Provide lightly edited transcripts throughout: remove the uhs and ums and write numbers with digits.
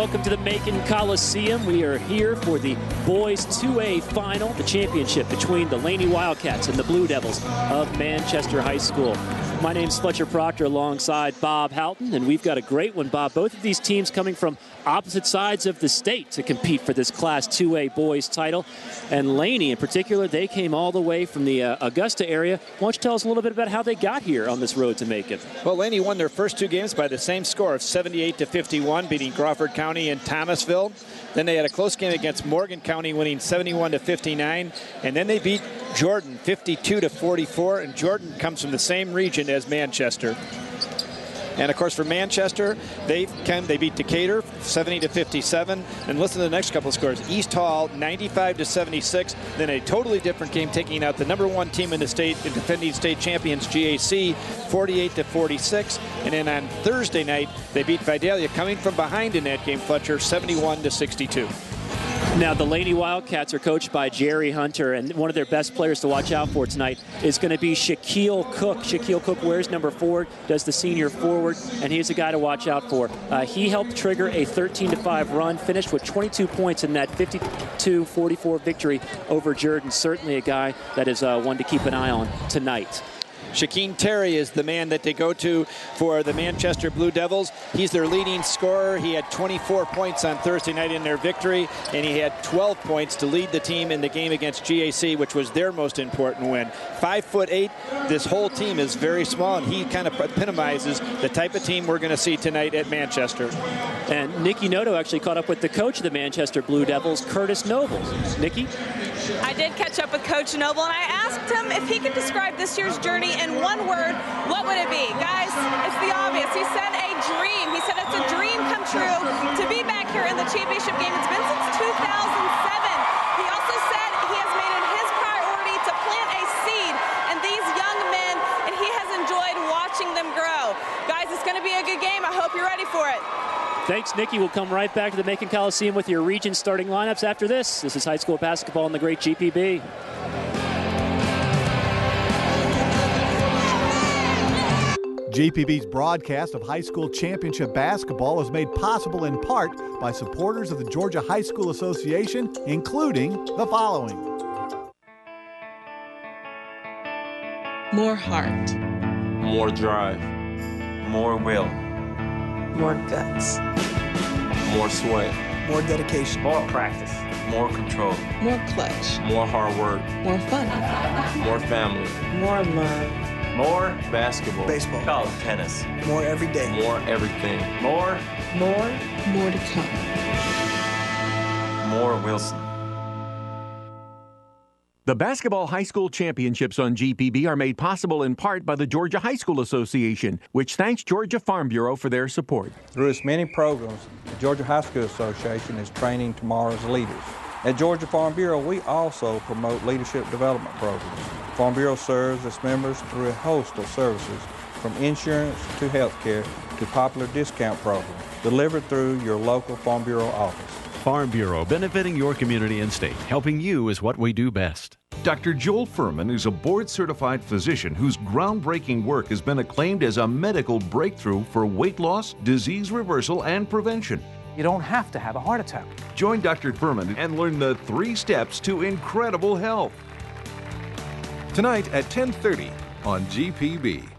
welcome to the Macon Coliseum. We are here for the boys 2A final, the championship between the Laney Wildcats and the Blue Devils of Manchester High School. My name's Fletcher Proctor alongside Bob Houghton, and we've got a great one, Bob. Both of these teams coming from opposite sides of the state to compete for this Class 2A boys title. And Laney in particular, they came all the way from the Augusta area. Why don't you tell us a little bit about how they got here on this road to Macon? Well, Laney won their first two games by the same score of 78-51, beating Crawford County and Thomasville. Then they had a close game against Morgan County, winning 71-59. And then they beat Jordan 52-44, and Jordan comes from the same region as Manchester. And of course, for Manchester, they beat Decatur 70-57. And listen to the next couple of scores: East Hall 95-76. Then a totally different game, taking out the #1 team in the state, the defending state champions GAC 48-46. And then on Thursday night, they beat Vidalia, coming from behind in that game, Fletcher, 71-62. Now, the Laney Wildcats are coached by Jerry Hunter, and one of their best players to watch out for tonight is going to be Shaquille Cook. Shaquille Cook wears number 4, does the senior forward, and he's a guy to watch out for. He helped trigger a 13-5 run, finished with 22 points in that 52-44 victory over Jordan. Certainly a guy that is one to keep an eye on tonight. Shaquem Terry is the man that they go to for the Manchester Blue Devils. He's their leading scorer. He had 24 points on Thursday night in their victory, and he had 12 points to lead the team in the game against GAC, which was their most important win. 5'8". This whole team is very small, and he kind of epitomizes the type of team we're going to see tonight at Manchester. And Nikki Noto actually caught up with the coach of the Manchester Blue Devils, Curtis Nobles. Nikki? I did catch up with Coach Noble, and I asked him if he could describe this year's journey in one word. What would it be? Guys, it's the obvious. He said a dream. He said it's a dream come true to be back here in the championship game. It's been since 2007. He also said he has made it his priority to plant a seed in these young men, and he has enjoyed watching them grow. Guys, it's going to be a good game. I hope you're ready for it. Thanks, Nikki. We'll come right back to the Macon Coliseum with your region starting lineups after this. This is high school basketball in the great GPB. GPB's broadcast of high school championship basketball is made possible in part by supporters of the Georgia High School Association, including the following. More heart. More drive. More will. More guts. More sweat. More dedication. More practice. More control. More clutch. More hard work. More fun. More family. More love. More basketball. Baseball. College tennis. More every day. More everything. More. More to come. More Wilson. The Basketball High School Championships on GPB are made possible in part by the Georgia High School Association, which thanks Georgia Farm Bureau for their support. Through its many programs, the Georgia High School Association is training tomorrow's leaders. At Georgia Farm Bureau, we also promote leadership development programs. Farm Bureau serves its members through a host of services, from insurance to health care to popular discount programs, delivered through your local Farm Bureau office. Farm Bureau, benefiting your community and state. Helping you is what we do best. Dr. Joel Furman is a board-certified physician whose groundbreaking work has been acclaimed as a medical breakthrough for weight loss, disease reversal, and prevention. You don't have to have a heart attack. Join Dr. Furman and learn the 3 steps to incredible health. Tonight at 10:30 on GPB.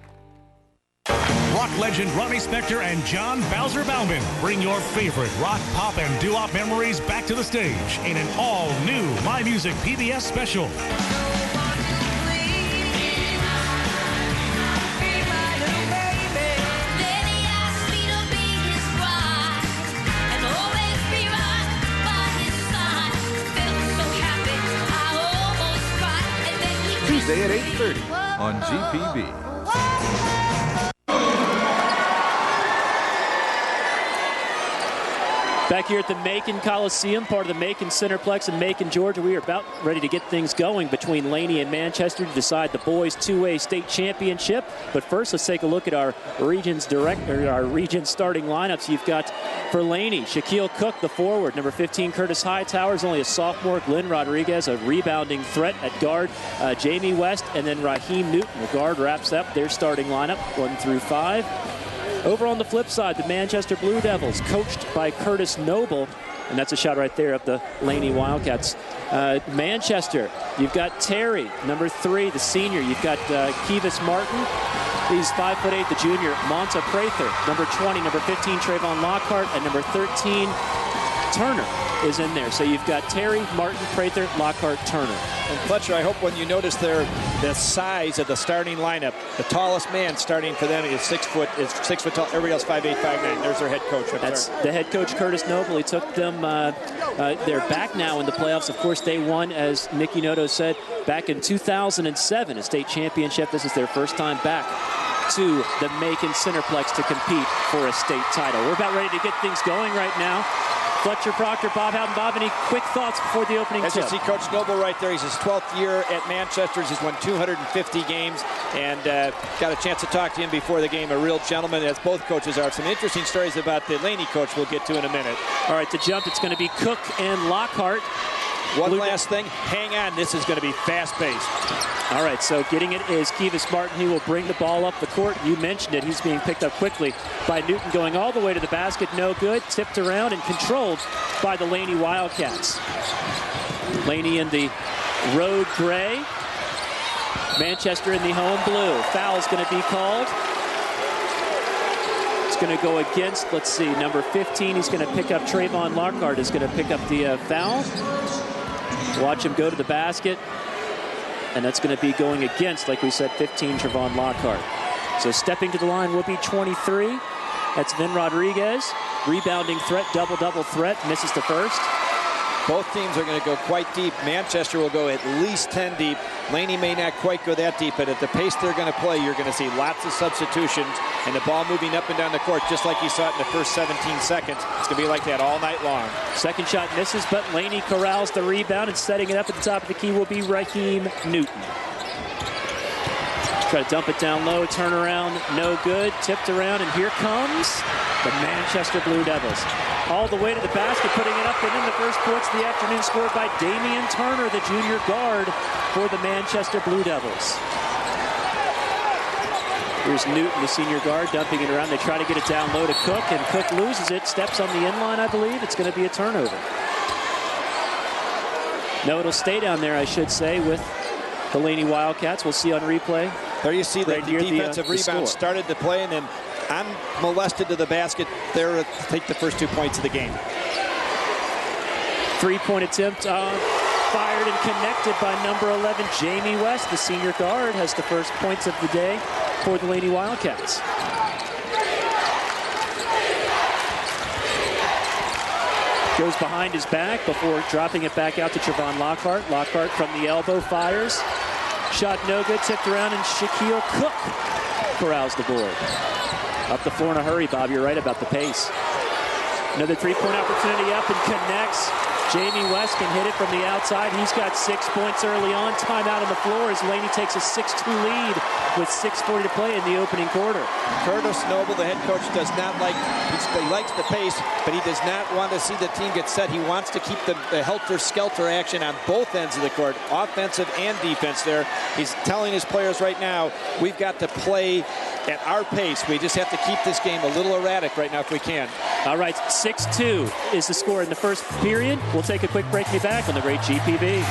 Rock legend Ronnie Spector and John Bowser Bauman bring your favorite rock, pop, and doo-wop memories back to the stage in an all-new My Music PBS special. Tuesday at 8:30 on GPB. Back here at the Macon Coliseum, part of the Macon Centerplex in Macon, Georgia. We are about ready to get things going between Laney and Manchester to decide the boys 2A state championship. But first, let's take a look at our region starting lineups. You've got for Laney, Shaquille Cook, the forward. Number 15, Curtis Hightower is only a sophomore. Glenn Rodriguez, a rebounding threat at guard. Jamie West, and then Raheem Newton, the guard, wraps up their starting lineup, 1 through 5. Over on the flip side, the Manchester Blue Devils, coached by Curtis Noble, and that's a shot right there of the Laney Wildcats. Manchester, you've got Terry, number 3, the senior. You've got Kevis Martin. He's 5'8", the junior. Monta Prather, number 20, number 15, Trayvon Lockhart, and number 13, Turner is in there. So you've got Terry, Martin, Prather, Lockhart, Turner. And Fletcher, I hope when you notice the size of the starting lineup, the tallest man starting for them is 6 foot tall. Everybody else 5'8", 5'9". There's their head coach. That's the head coach, Curtis Noble. He took them. They're back now in the playoffs. Of course, they won, as Nicky Noto said, back in 2007, a state championship. This is their first time back to the Macon Centerplex to compete for a state title. We're about ready to get things going right now. Fletcher Proctor, Bob Houghton. Bob, any quick thoughts before the opening tip? As you see Coach Noble right there, he's his 12th year at Manchester. He's won 250 games and got a chance to talk to him before the game. A real gentleman, as both coaches are. Some interesting stories about the Laney coach we'll get to in a minute. All right, to jump, it's going to be Cook and Lockhart. One last thing, hang on, this is going to be fast-paced. All right, so getting it is Kevis Martin. He will bring the ball up the court. You mentioned it. He's being picked up quickly by Newton, going all the way to the basket. No good. Tipped around and controlled by the Laney Wildcats. Laney in the road gray. Manchester in the home blue. Foul's going to be called. It's going to go against, let's see, number 15. He's going to pick up Trayvon Lockhart is going to pick up the foul. Watch him go to the basket. And that's going to be going against, like we said, 15, Trayvon Lockhart. So stepping to the line will be 23. That's Vin Rodriguez. Rebounding threat, double-double threat. Misses the first. Both teams are going to go quite deep. Manchester will go at least 10 deep. Laney may not quite go that deep, but at the pace they're going to play, you're going to see lots of substitutions and the ball moving up and down the court, just like you saw it in the first 17 seconds. It's going to be like that all night long. Second shot misses, but Laney corrals the rebound, and setting it up at the top of the key will be Raheem Newton. Try to dump it down low, turn around, no good. Tipped around, and here comes the Manchester Blue Devils. All the way to the basket, putting it up, and in the first points of the afternoon scored by Damian Turner, the junior guard for the Manchester Blue Devils. Here's Newton, the senior guard, dumping it around. They try to get it down low to Cook, and Cook loses it. Steps on the inline, I believe. It's going to be a turnover. No, it'll stay down there, I should say, with the Laney Wildcats. We'll see on replay. There you see right the defensive rebound started to play, and then unmolested to the basket there to take the first 2 points of the game. Three-point attempt fired and connected by number 11, Jamie West. The senior guard has the first points of the day for the Laney Wildcats. Goes behind his back before dropping it back out to Trayvon Lockhart. Lockhart from the elbow fires. Shot no good, tipped around, and Shaquille Cook corrals the board. Up the floor in a hurry, Bob. You're right about the pace. Another three-point opportunity up and connects. Jamie West can hit it from the outside. He's got 6 points early on. Timeout on the floor as Laney takes a 6-2 lead with 6:40 to play in the opening quarter. Curtis Noble, the head coach, does not like, he likes the pace, but he does not want to see the team get set. He wants to keep the helter-skelter action on both ends of the court, offensive and defense there. He's telling his players right now, we've got to play at our pace. We just have to keep this game a little erratic right now if we can. All right, 6-2 is the score in the first period. We'll take a quick break and be back on the great GPB.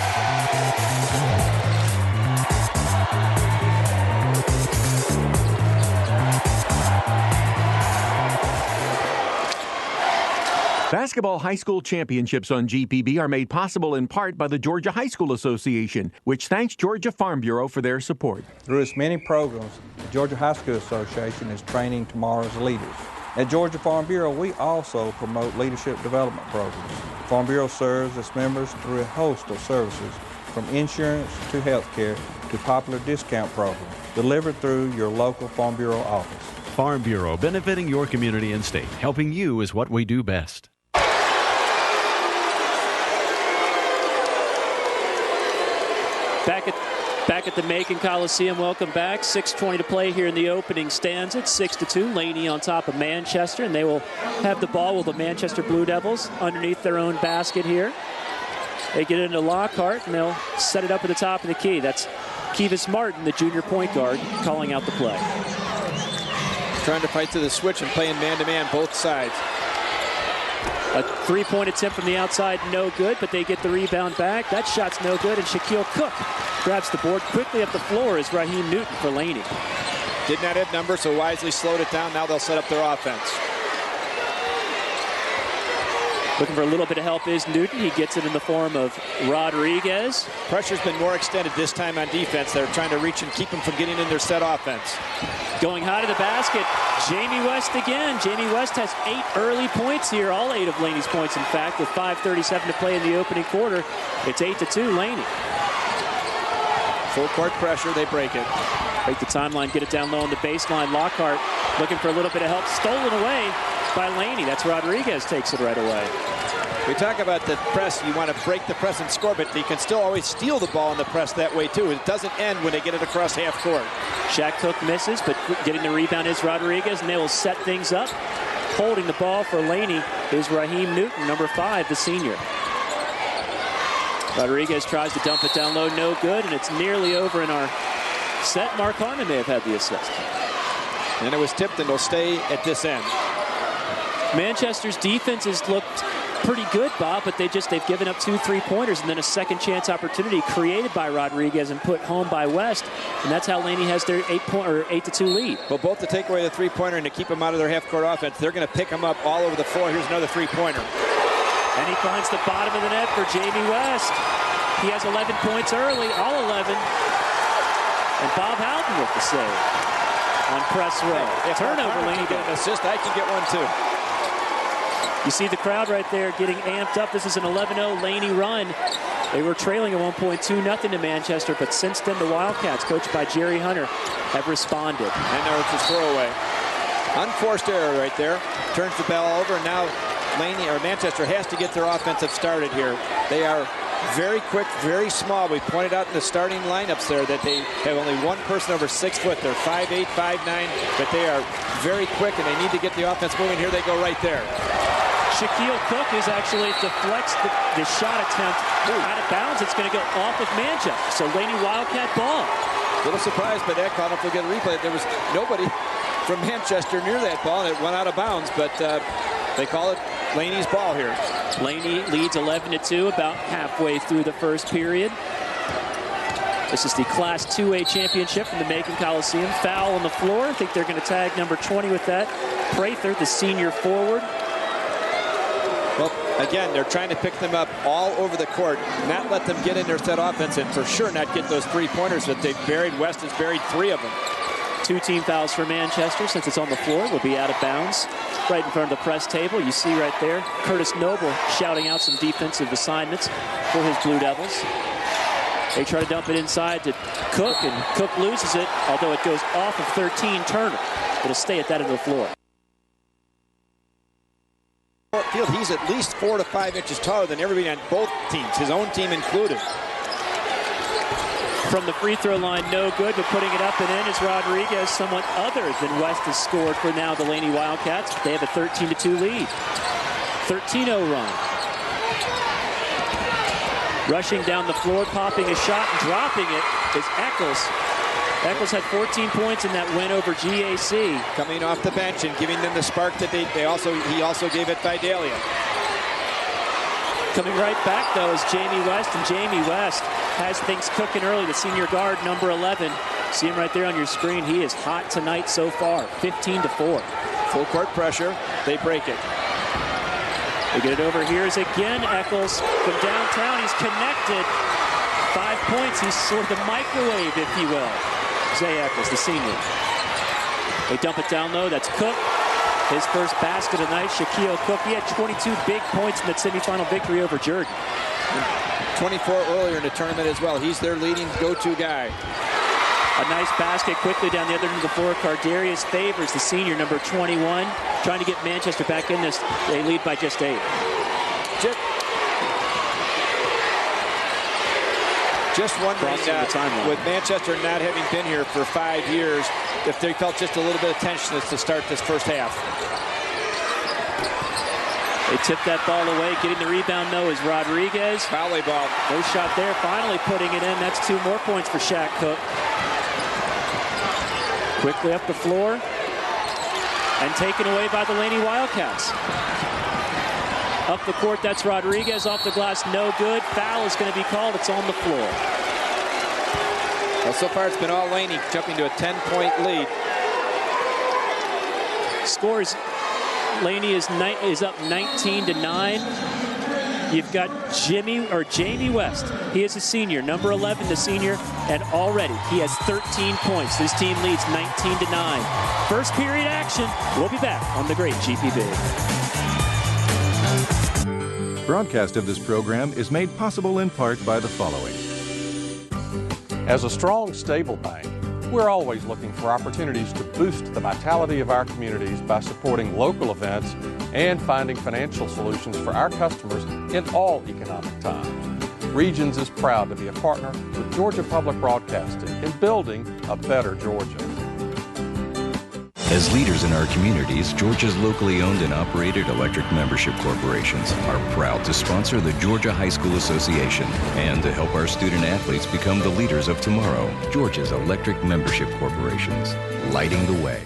Basketball high school championships on GPB are made possible in part by the Georgia High School Association, which thanks Georgia Farm Bureau for their support. Through its many programs, the Georgia High School Association is training tomorrow's leaders. At Georgia Farm Bureau, we also promote leadership development programs. Farm Bureau serves its members through a host of services, from insurance to health care to popular discount programs, delivered through your local Farm Bureau office. Farm Bureau, benefiting your community and state. Helping you is what we do best. Back at the Macon Coliseum. Welcome back. 6:20 to play here in the opening stanza. It's 6-2. Laney on top of Manchester, and they will have the ball with the Manchester Blue Devils underneath their own basket here. They get into Lockhart, and they'll set it up at the top of the key. That's Kevis Martin, the junior point guard, calling out the play. Trying to fight through the switch and playing man-to-man both sides. A three-point attempt from the outside, no good, but they get the rebound back. That shot's no good, and Shaquille Cook grabs the board quickly up the floor as Raheem Newton for Laney. Did not have numbers, so wisely slowed it down. Now they'll set up their offense. Looking for a little bit of help is Newton. He gets it in the form of Rodriguez. Pressure's been more extended this time on defense. They're trying to reach and keep them from getting in their set offense. Going high to the basket, Jamie West again. Jamie West has 8 early points here, all 8 of Laney's points, in fact, with 5:37 to play in the opening quarter. It's 8-2 Laney. Full court pressure, they break it. Break the timeline, get it down low on the baseline. Lockhart looking for a little bit of help, stolen away by Laney. That's Rodriguez takes it right away. We talk about the press. You want to break the press and score, but you can still always steal the ball in the press that way, too. It doesn't end when they get it across half court. Shaq Cook misses, but getting the rebound is Rodriguez, and they will set things up. Holding the ball for Laney is Raheem Newton, number 5, the senior. Rodriguez tries to dump it down low, no good, and it's nearly over in our set. Mark Harmon may have had the assist. And it was tipped, and it'll stay at this end. Manchester's defense has looked pretty good, Bob, but they've given up 2 3-pointers and then a second chance opportunity created by Rodriguez and put home by West, and that's how Laney has their 8-2 lead. Well, both to take away the 3-pointer and to keep them out of their half-court offense, they're going to pick them up all over the floor. Here's another 3-pointer. And he finds the bottom of the net for Jamie West. He has 11 points early, all 11. And Bob Houghton with the save on press row. If turnover, Laney get an assist, I can get one too. You see the crowd right there getting amped up. This is an 11-0 Laney run. They were trailing at one point 2-0 to Manchester, but since then the Wildcats, coached by Jerry Hunter, have responded. And now it's a throwaway. Unforced error right there. Turns the ball over, and now Laney or Manchester has to get their offensive started here. They are very quick, very small. We pointed out in the starting lineups there that they have only one person over 6 foot. They're 5'8", 5'9", but they are very quick, and they need to get the offense moving. Here they go right there. Shaquille Cook is actually deflects the shot attempt out of bounds. It's going to go off of Manchester. So Laney Wildcat ball. A little surprised by that call. If we get a replay, there was nobody from Manchester near that ball, and it went out of bounds, but they call it Laney's ball here. Laney leads 11-2 about halfway through the first period. This is the Class 2A championship from the Macon Coliseum. Foul on the floor. I think they're going to tag number 20 with that. Prather, the senior forward. Well, again, they're trying to pick them up all over the court, not let them get in their set offense, and for sure not get those 3-pointers that they've buried. West has buried 3 of them. 2 team fouls for Manchester. Since it's on the floor, will be out of bounds. Right in front of the press table, you see right there, Curtis Noble shouting out some defensive assignments for his Blue Devils. They try to dump it inside to Cook, and Cook loses it, although it goes off of 13 Turner. It'll stay at that end of the floor. Field, he's at least 4 to 5 inches taller than everybody on both teams, his own team included. From the free throw line, no good, but putting it up and in is Rodriguez. Someone other than West has scored for now the Laney Wildcats. They have a 13-2 lead. 13-0 run. Rushing down the floor, popping a shot and dropping it is Eccles. Eccles had 14 points in that win over GAC. Coming off the bench and giving them the spark that he also gave it Vidalia. Coming right back, though, is Jamie West, and Jamie West has things cooking early. The senior guard, number 11. See him right there on your screen. He is hot tonight so far, 15-4. Full court pressure. They break it. They get it over. Here's again Eccles from downtown. He's connected. 5 points. He's sort of the microwave, if you will. Zay Eccles, the senior. They dump it down low. That's Cook. His first basket of the night, Shaquille Cook. He had 22 big points in that semifinal victory over Jordan. 24 earlier in the tournament as well. He's their leading go-to guy. A nice basket quickly down the other end of the floor. Cardarius Favors, the senior, number 21, trying to get Manchester back in this. They lead by just 8. Just wondering, with Manchester not having been here for 5 years, if they felt just a little bit of tension to start this first half. They tip that ball away. Getting the rebound, though, is Rodriguez. Volleyball. No shot there. Finally putting it in. That's 2 more points for Shaq Cook. Quickly up the floor. and taken away by the Laney Wildcats. Up the court, that's Rodriguez. Off the glass, no good. Foul is going to be called. It's on the floor. Well, so far it's been all Laney jumping to a 10-point lead. Scores, Laney is up 19-9. You've got Jamie West. He is a senior, number 11, the senior, and already he has 13 points. This team leads 19-9. First period action. We'll be back on the great GPB. Broadcast of this program is made possible in part by the following. As a strong, stable bank, we're always looking for opportunities to boost the vitality of our communities by supporting local events and finding financial solutions for our customers in all economic times. Regions is proud to be a partner with Georgia Public Broadcasting in building a better Georgia. As leaders in our communities, Georgia's locally owned and operated electric membership corporations are proud to sponsor the Georgia High School Association and to help our student athletes become the leaders of tomorrow. Georgia's electric membership corporations, lighting the way.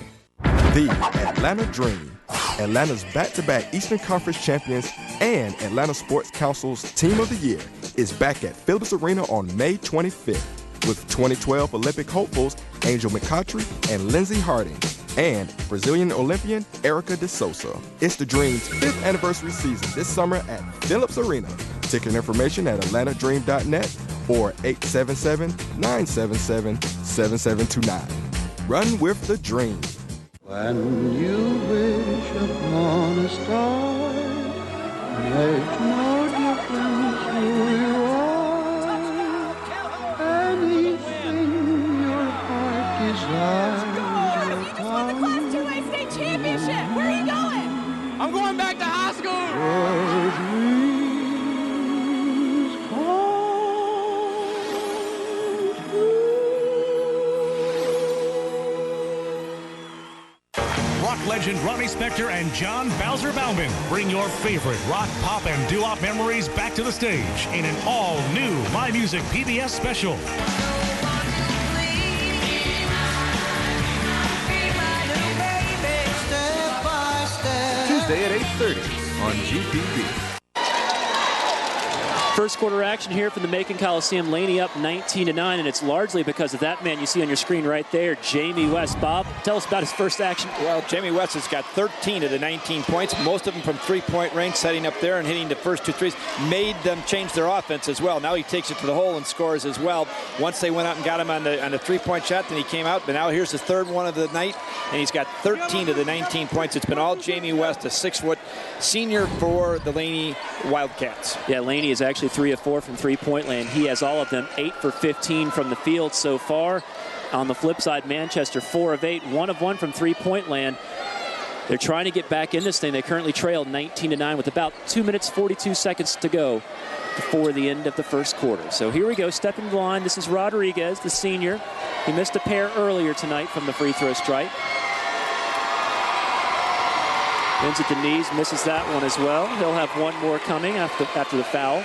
The Atlanta Dream, Atlanta's back-to-back Eastern Conference champions and Atlanta Sports Council's Team of the Year, is back at Phillips Arena on May 25th with 2012 Olympic hopefuls Angel McCoughtry and Lindsey Harding, and Brazilian Olympian Erica de Souza. It's the Dream's 5th anniversary season this summer at Phillips Arena. Ticket information at atlantadream.net or 877-977-7729. Run with the Dream. When you wish upon a star, makes no difference who you are. Anything your heart desires. Where are you going? I'm going back to high school. Rock legend Ronnie Spector and John Bowser Bauman bring your favorite rock, pop, and doo-wop memories back to the stage in an all-new My Music PBS special. Tuesday at 8:30 on GPB. First quarter action here from the Macon Coliseum. Laney up 19-9, and it's largely because of that man you see on your screen right there, Jamie West. Bob, tell us about his first action. Well, Jamie West has got 13 of the 19 points, most of them from three-point range, setting up there and hitting the first two threes. Made them change their offense as well. Now he takes it to the hole and scores as well. Once they went out and got him on the three-point shot, then he came out, but now here's his third one of the night, and he's got 13 of the 19 points. It's been all Jamie West, a 6-foot senior for the Laney Wildcats. Yeah, Laney is actually 3 of 4 from three-point land. He has all of them, 8 for 15 from the field so far. On the flip side, Manchester 4 of 8, 1 of 1 from three-point land. They're trying to get back in this thing. They currently trail 19-9 with about 2 minutes, 42 seconds to go before the end of the first quarter. So here we go, stepping the line. This is Rodriguez, the senior. He missed a pair earlier tonight from the free throw stripe. Ends at the knees, misses that one as well. He'll have one more coming after the foul.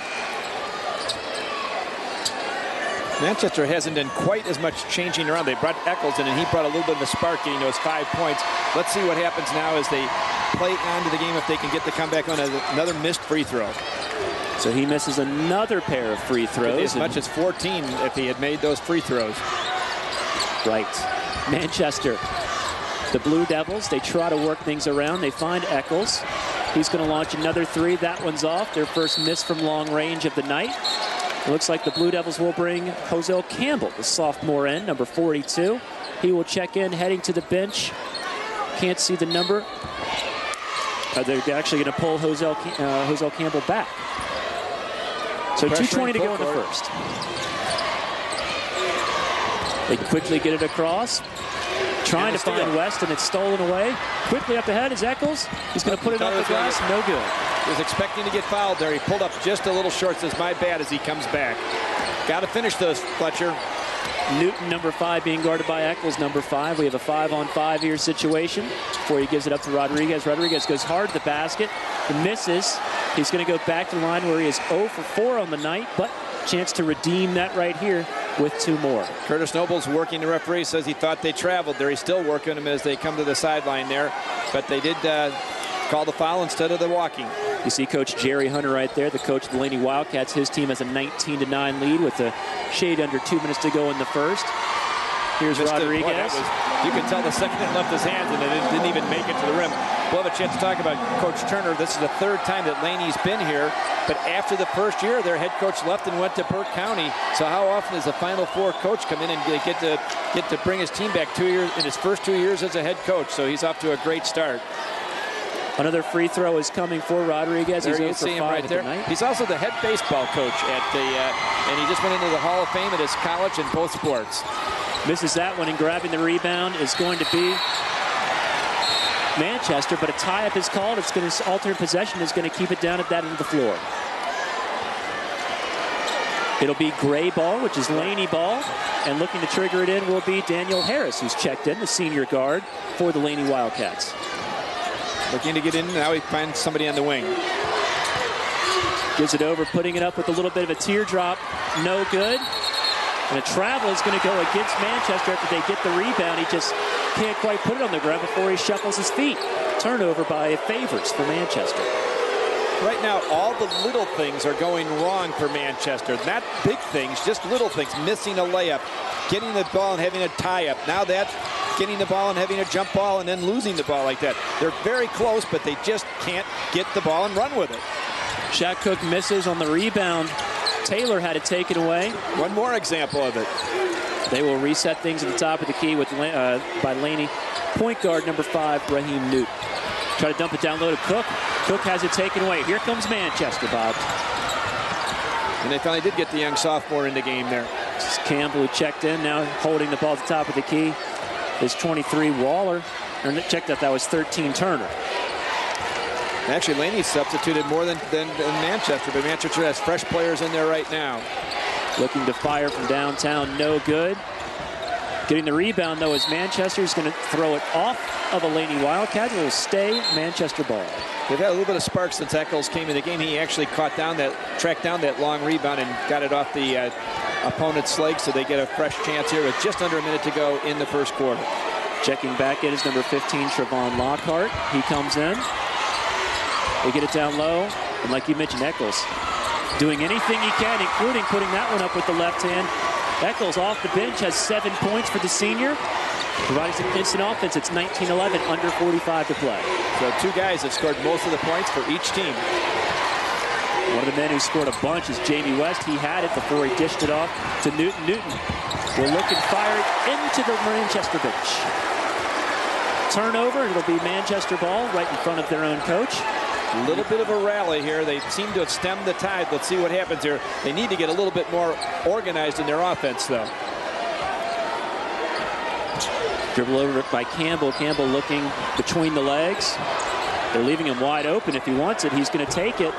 Manchester hasn't done quite as much changing around. They brought Eccles in, and he brought a little bit of a spark getting those 5 points. Let's see what happens now as they play on to the game, if they can get the comeback on another missed free throw. So he misses another pair of free throws. As much as 14 if he had made those free throws. Right. Manchester, the Blue Devils, they try to work things around. They find Eccles. He's going to launch another three. That one's off. Their first miss from long range of the night. It looks like the Blue Devils will bring Jose Campbell, the sophomore end, number 42. He will check in, heading to the bench. Can't see the number. They're actually going to pull Jose Campbell back. So 2:20 to go in the first. They quickly get it across. Trying to find West, and it's stolen away. Quickly up ahead is Eccles. He's going to put it off the glass. No good. He was expecting to get fouled there. He pulled up just a little short. Says, my bad, as he comes back. Got to finish those, Fletcher. Newton, number 5, being guarded by Eccles, number 5. We have a 5-on-5 here situation before he gives it up to Rodriguez. Rodriguez goes hard to the basket. He misses. He's going to go back to the line where he is 0 for 4 on the night, but chance to redeem that right here with 2 more. Curtis Noble's working the referee, says he thought they traveled there. He's still working them as they come to the sideline there. But they did call the foul instead of the walking. You see Coach Jerry Hunter right there, the coach of the Laney Wildcats. His team has a 19-9 lead with a shade under 2 minutes to go in the first. Here's Rodriguez. You can tell the second it left his hands and it didn't even make it to the rim. We'll have a chance to talk about Coach Turner. This is the 3rd time that Laney's been here, but after the first year, their head coach left and went to Burke County. So how often does the Final Four coach come in and get to bring his team back 2 years in his first 2 years as a head coach? So he's off to a great start. Another free throw is coming for Rodriguez. There you see him right there. He's also the head baseball coach at the, and he just went into the Hall of Fame at his college in both sports. Misses that one, and grabbing the rebound is going to be Manchester, but a tie-up is called. It's going to alternate possession is going to keep it down at that end of the floor. It'll be Gray ball, which is Laney ball, and looking to trigger it in will be Daniel Harris, who's checked in, the senior guard for the Laney Wildcats. Looking to get in, now he finds somebody on the wing. Gives it over, putting it up with a little bit of a teardrop. No good. And a travel is going to go against Manchester after they get the rebound. He just can't quite put it on the ground before he shuffles his feet. Turnover by Favors for Manchester. Right now, all the little things are going wrong for Manchester. Not big things, just little things. Missing a layup, getting the ball and having a tie-up. Now that's getting the ball and having a jump ball and then losing the ball like that. They're very close, but they just can't get the ball and run with it. Shaq Cook misses on the rebound. Taylor had it taken away. One more example of it. They will reset things at the top of the key with by Laney. Point guard number 5, Raheem Newt. Try to dump it down low to Cook. Cook has it taken away. Here comes Manchester, Bob. And they finally did get the young sophomore in the game there. This is Campbell who checked in, now holding the ball at the top of the key. Is 23 Waller. Or checked that was 13 Turner. Actually, Laney substituted more than Manchester, but Manchester has fresh players in there right now. Looking to fire from downtown, no good. Getting the rebound, though, is Manchester. He's going to throw it off of a Laney Wildcat. It will stay Manchester ball. They've had a little bit of spark since Eccles came in the game. He actually tracked down that long rebound and got it off the opponent's leg, so they get a fresh chance here with just under a minute to go in the first quarter. Checking back in is number 15, Trevon Lockhart. He comes in. They get it down low, and like you mentioned, Eccles doing anything he can, including putting that one up with the left hand. Eccles off the bench has 7 points for the senior, providing some instant offense. It's 19-11, under 45 to play. So 2 guys have scored most of the points for each team. One of the men who scored a bunch is Jamie West. He had it before he dished it off to Newton. Newton will look and fire it into the Manchester bench. Turnover, and it'll be Manchester ball right in front of their own coach. A little bit of a rally here. They seem to have stemmed the tide. Let's see what happens here. They need to get a little bit more organized in their offense, though. Dribble over by Campbell. Campbell looking between the legs. They're leaving him wide open. If he wants it, he's going to take it.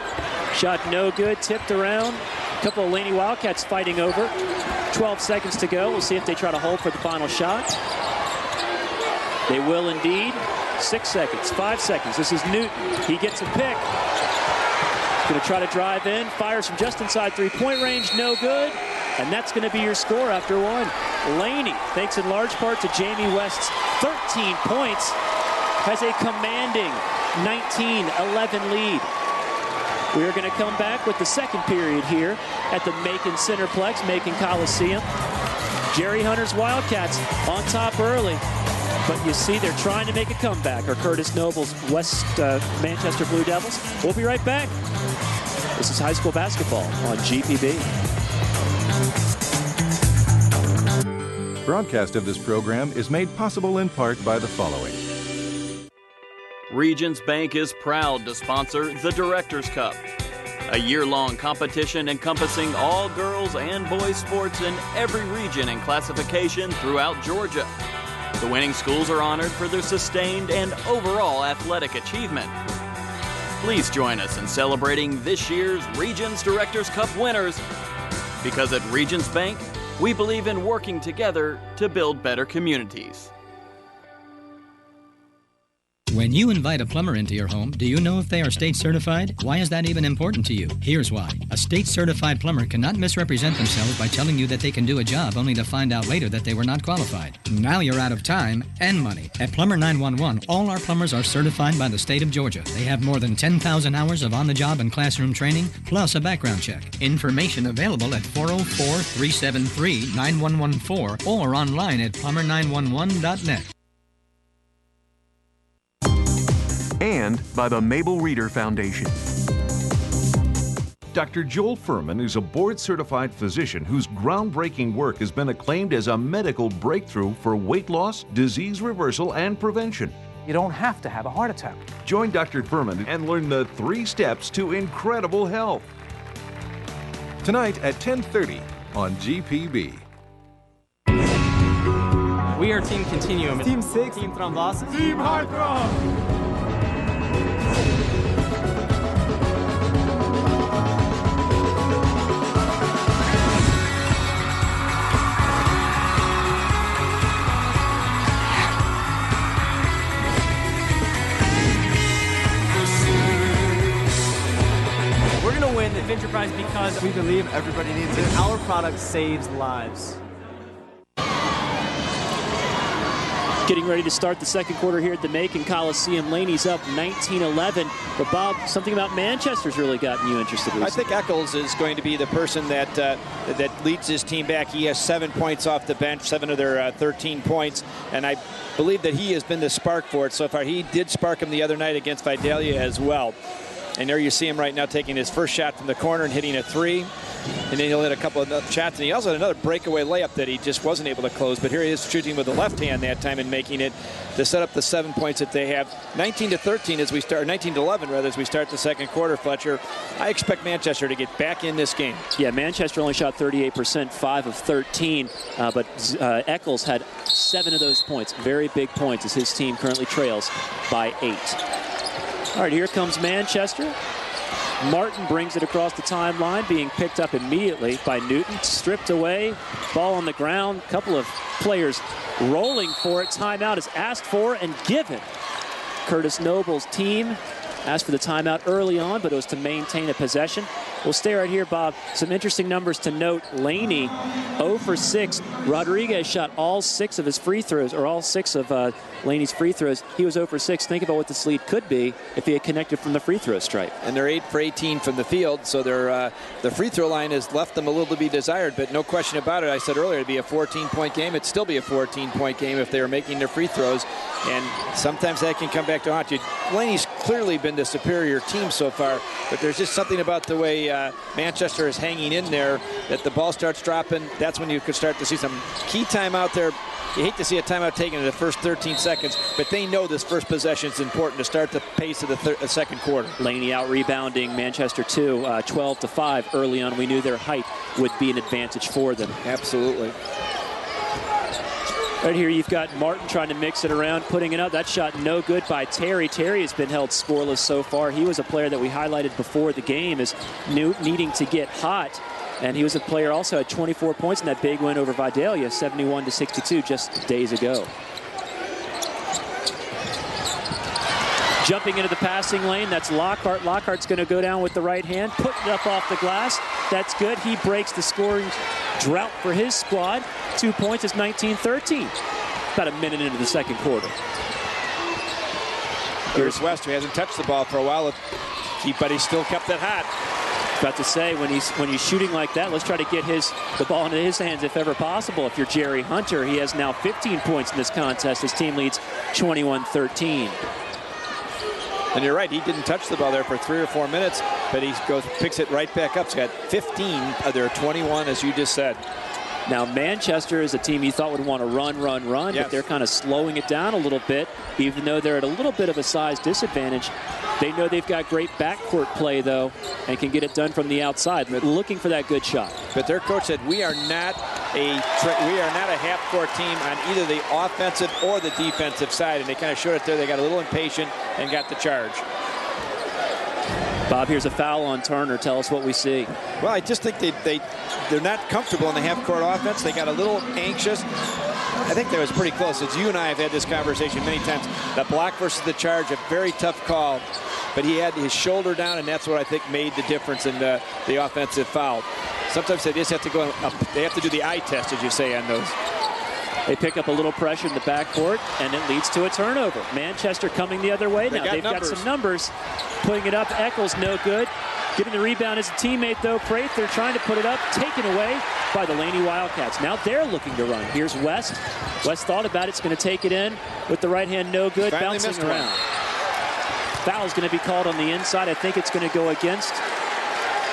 Shot no good, tipped around. A couple of Laney Wildcats fighting over. 12 seconds to go. We'll see if they try to hold for the final shot. They will indeed. 6 seconds, 5 seconds. This is Newton. He gets a pick. Going to try to drive in. Fires from just inside three-point range. No good. And that's going to be your score after one. Laney, thanks in large part to Jamie West's 13 points, has a commanding 19-11 lead. We are going to come back with the second period here at the Macon Centerplex, Macon Coliseum. Jerry Hunter's Wildcats on top early. But you see they're trying to make a comeback. Or Curtis Noble's West Manchester Blue Devils. We'll be right back. This is high school basketball on GPB. Broadcast of this program is made possible in part by the following. Regions Bank is proud to sponsor the Directors Cup, a year-long competition encompassing all girls and boys sports in every region and classification throughout Georgia. The winning schools are honored for their sustained and overall athletic achievement. Please join us in celebrating this year's Regions Directors Cup winners, because at Regions Bank, we believe in working together to build better communities. When you invite a plumber into your home, do you know if they are state certified? Why is that even important to you? Here's why. A state certified plumber cannot misrepresent themselves by telling you that they can do a job only to find out later that they were not qualified. Now you're out of time and money. At Plumber 911, all our plumbers are certified by the state of Georgia. They have more than 10,000 hours of on-the-job and classroom training, plus a background check. Information available at 404-373-9114 or online at plumber911.net. And by the Mabel Reader Foundation. Dr. Joel Furman is a board-certified physician whose groundbreaking work has been acclaimed as a medical breakthrough for weight loss, disease reversal, and prevention. You don't have to have a heart attack. Join Dr. Furman and learn the 3 steps to incredible health. Tonight at 10:30 on GPB. We are Team Continuum. Team 6. Team Thrombosis. Team Heartthrob. We're going to win the Adventure Prize because we believe everybody needs it. Our product saves lives. Getting ready to start the second quarter here at the Macon Coliseum. Laney's up 19-11. But, Bob, something about Manchester's really gotten you interested recently. I think Eccles is going to be the person that that leads his team back. He has 7 points off the bench, 7 of their 13 points. And I believe that he has been the spark for it so far. He did spark him the other night against Vidalia as well. And there you see him right now taking his first shot from the corner and hitting a 3. And then he'll hit a couple of shots. And he also had another breakaway layup that he just wasn't able to close. But here he is shooting with the left hand that time and making it to set up the 7 points that they have. 19-13 as we start, 19-11 rather, as we start the second quarter, Fletcher. I expect Manchester to get back in this game. Yeah, Manchester only shot 38%, 5 of 13. But Eccles had 7 of those points. Very big points as his team currently trails by 8. All right, here comes Manchester. Martin brings it across the timeline, being picked up immediately by Newton. Stripped away, ball on the ground. Couple of players rolling for it. Timeout is asked for and given. Curtis Noble's team asked for the timeout early on, but it was to maintain a possession. We'll stay right here, Bob. Some interesting numbers to note. Laney, 0 for 6. Rodriguez shot all 6 of his free throws, or all 6 of Laney's free throws. He was 0 for 6. Think about what this lead could be if he had connected from the free throw stripe. And they're 8 for 18 from the field, so the free throw line has left them a little to be desired, but no question about it. I said earlier it'd be a 14-point game. It'd still be a 14-point game if they were making their free throws, and sometimes that can come back to haunt you. Laney's clearly been the superior team so far, but there's just something about the way Manchester is hanging in there that the ball starts dropping. That's when you could start to see some key time out there. You hate to see a timeout taken in the first 13 seconds, but they know this first possession is important to start the pace of the second quarter. Laney out rebounding Manchester 2, 12-5 early on. We knew their height would be an advantage for them. Absolutely. Right here you've got Martin trying to mix it around, putting it up. That shot no good by Terry. Terry has been held scoreless so far. He was a player that we highlighted before the game as needing to get hot. And he was a player also had 24 points in that big win over Vidalia, 71-62 just days ago. Jumping into the passing lane, that's Lockhart. Lockhart's going to go down with the right hand, putting it up off the glass. That's good. He breaks the scoring drought for his squad. 2 points is 19-13. About a minute into the second quarter. Here's West, who hasn't touched the ball for a while, but he still kept it hot. About to say, when he's shooting like that, let's try to get the ball into his hands if ever possible. If you're Jerry Hunter, he has now 15 points in this contest. His team leads 21-13. And you're right, he didn't touch the ball there for 3 or 4 minutes, but he picks it right back up. He's got 15 of their 21, as you just said. Now, Manchester is a team you thought would want to run, yes, but they're kind of slowing it down a little bit, even though they're at a little bit of a size disadvantage. They know they've got great backcourt play, though, and can get it done from the outside. But looking for that good shot. But their coach said, we are not a half-court team on either the offensive or the defensive side, and they kind of showed it there. They got a little impatient and got the charge. Bob, here's a foul on Turner. Tell us what we see. Well, I just think they're not comfortable in the half-court offense. They got a little anxious. I think that was pretty close. As you and I have had this conversation many times, the block versus the charge, a very tough call. But he had his shoulder down, and that's what I think made the difference in the offensive foul. Sometimes they just have to go up. They have to do the eye test, as you say, on those. They pick up a little pressure in the backcourt, and it leads to a turnover. Manchester coming the other way now. They've got some numbers. Putting it up, Eccles no good. Getting the rebound is a teammate, though. Prather trying to put it up, taken away by the Laney Wildcats. Now they're looking to run. Here's West. West thought about it. It's going to take it in with the right hand, no good. Finally bouncing around. Foul is going to be called on the inside. I think it's going to go against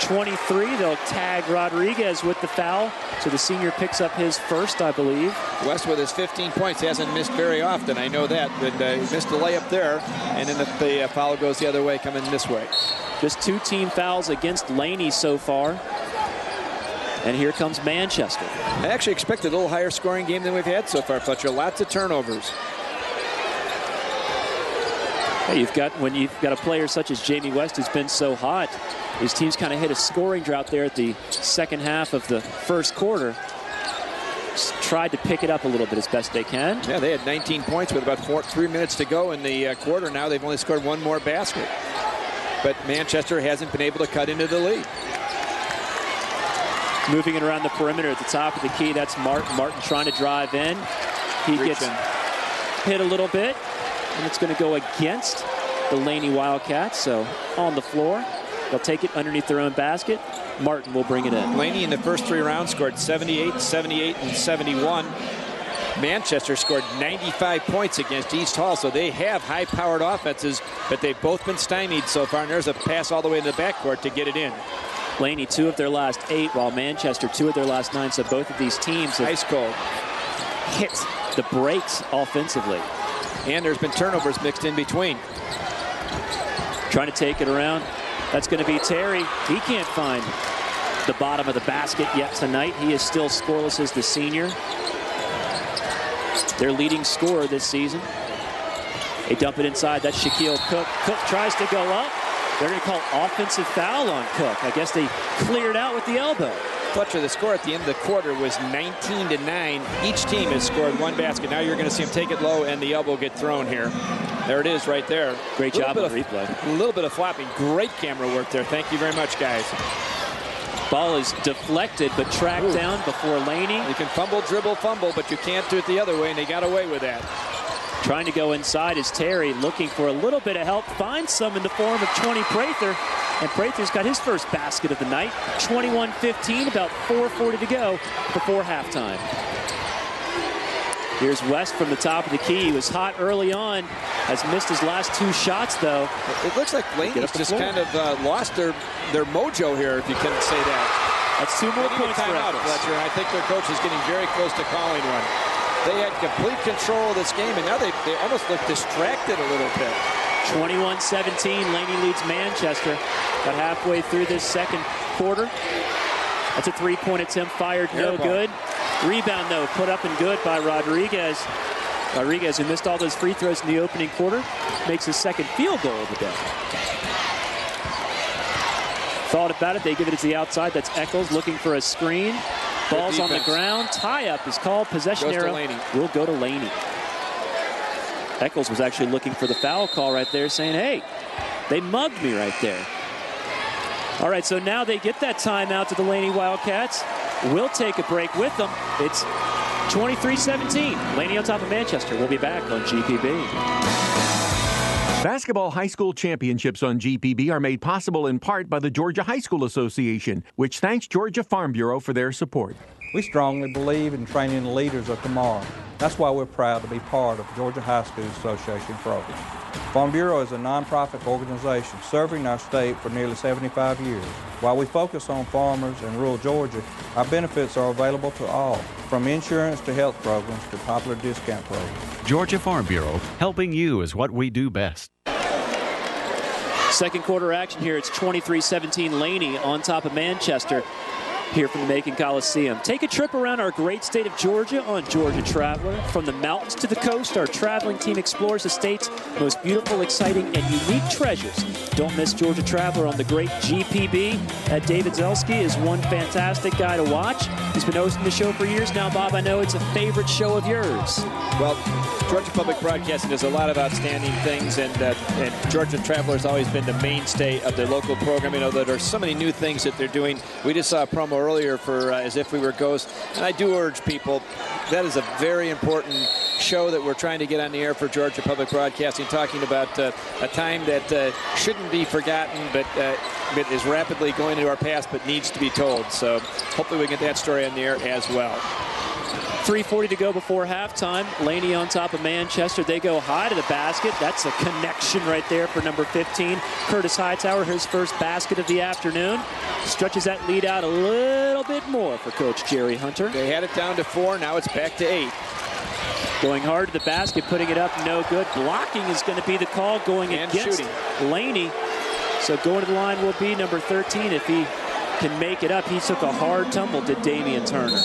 23. They'll tag Rodriguez with the foul. So the senior picks up his first, I believe. West with his 15 points hasn't missed very often. I know that. But he missed a layup there. And then the foul goes the other way, coming this way. Just 2 team fouls against Laney so far. And here comes Manchester. I actually expected a little higher scoring game than we've had so far, Fletcher. Lots of turnovers. Hey, when you've got a player such as Jamie West who's been so hot, these teams kind of hit a scoring drought there at the second half of the first quarter. Just tried to pick it up a little bit as best they can. Yeah, they had 19 points with about 3 minutes to go in the quarter. Now they've only scored 1 more basket. But Manchester hasn't been able to cut into the lead. Moving it around the perimeter at the top of the key, that's Martin. Martin trying to drive in. He gets hit a little bit, and it's going to go against the Laney Wildcats. So on the floor, they'll take it underneath their own basket. Martin will bring it in. Laney in the first 3 rounds scored 78, 78, and 71. Manchester scored 95 points against East Hall, so they have high-powered offenses, but they've both been stymied so far, and there's a pass all the way to the backcourt to get it in. Laney 2 of their last 8, while Manchester 2 of their last 9, so both of these teams have ice cold hit the brakes offensively. And there's been turnovers mixed in between. Trying to take it around. That's going to be Terry. He can't find the bottom of the basket yet tonight. He is still scoreless as the senior. Their leading scorer this season. They dump it inside. That's Shaquille Cook. Cook tries to go up. They're going to call offensive foul on Cook. I guess they cleared out with the elbow. Fletcher, the score at the end of the quarter was 19-9. Each team has scored 1 basket. Now you're going to see them take it low and the elbow get thrown here. There it is right there. Great job on the replay. A little bit of flopping. Great camera work there. Thank you very much, guys. Ball is deflected but tracked down before Laney. You can fumble, dribble, fumble, but you can't do it the other way, and they got away with that. Trying to go inside is Terry, looking for a little bit of help. Finds some in the form of 20 Prather. And Prather's got his first basket of the night. 21-15, about 4:40 to go before halftime. Here's West from the top of the key. He was hot early on. Has missed his last 2 shots, though. It looks like Laney's just kind of lost their mojo here, if you can say that. That's 2 more points for out, Fletcher, and I think their coach is getting very close to calling one. They had complete control of this game, and now they almost look distracted a little bit. 21-17, Laney leads Manchester. About halfway through this second quarter. That's a 3-point attempt fired, no good. Rebound, though, put up and good by Rodriguez. Rodriguez, who missed all those free throws in the opening quarter, makes his second field goal of the day. Thought about it, they give it to the outside. That's Eccles looking for a screen. Ball's on the ground. Tie-up is called. Possession arrow will go to Laney. Eccles was actually looking for the foul call right there, saying, hey, they mugged me right there. All right, so now they get that timeout to the Laney Wildcats. We'll take a break with them. It's 23-17. Laney on top of Manchester. We'll be back on GPB. Basketball high school championships on GPB are made possible in part by the Georgia High School Association, which thanks Georgia Farm Bureau for their support. We strongly believe in training the leaders of tomorrow. That's why we're proud to be part of Georgia High School Association program. Farm Bureau is a nonprofit organization serving our state for nearly 75 years. While we focus on farmers in rural Georgia, our benefits are available to all, from insurance to health programs to popular discount programs. Georgia Farm Bureau, helping you is what we do best. Second quarter action here. It's 23-17 Laney on top of Manchester. here from the Macon Coliseum. Take a trip around our great state of Georgia on Georgia Traveler. From the mountains to the coast, our traveling team explores the state's most beautiful, exciting, and unique treasures. Don't miss Georgia Traveler on the great GPB. David Zelski is one fantastic guy to watch. He's been hosting the show for years now. Bob, I know it's a favorite show of yours. Well, Georgia Public Broadcasting does a lot of outstanding things, and Georgia Traveler has always been the mainstay of their local program. You know, there are so many new things that they're doing. We just saw a promo earlier for As If We Were Ghosts, and I do urge people, that is a very important show that we're trying to get on the air for Georgia Public Broadcasting, talking about a time that shouldn't be forgotten, but it is rapidly going into our past, but needs to be told. So hopefully we get that story on the air as well. 3:40 to go before halftime. Laney on top of Manchester. They go high to the basket. That's a connection right there for number 15. Curtis Hightower, his first basket of the afternoon. Stretches that lead out a little bit more for Coach Jerry Hunter. They had it down to 4. Now it's back to 8. Going hard to the basket, putting it up, no good. Blocking is going to be the call going and against shooting. Laney. So going to the line will be number 13 if he can make it up. He took a hard tumble to Damian Turner.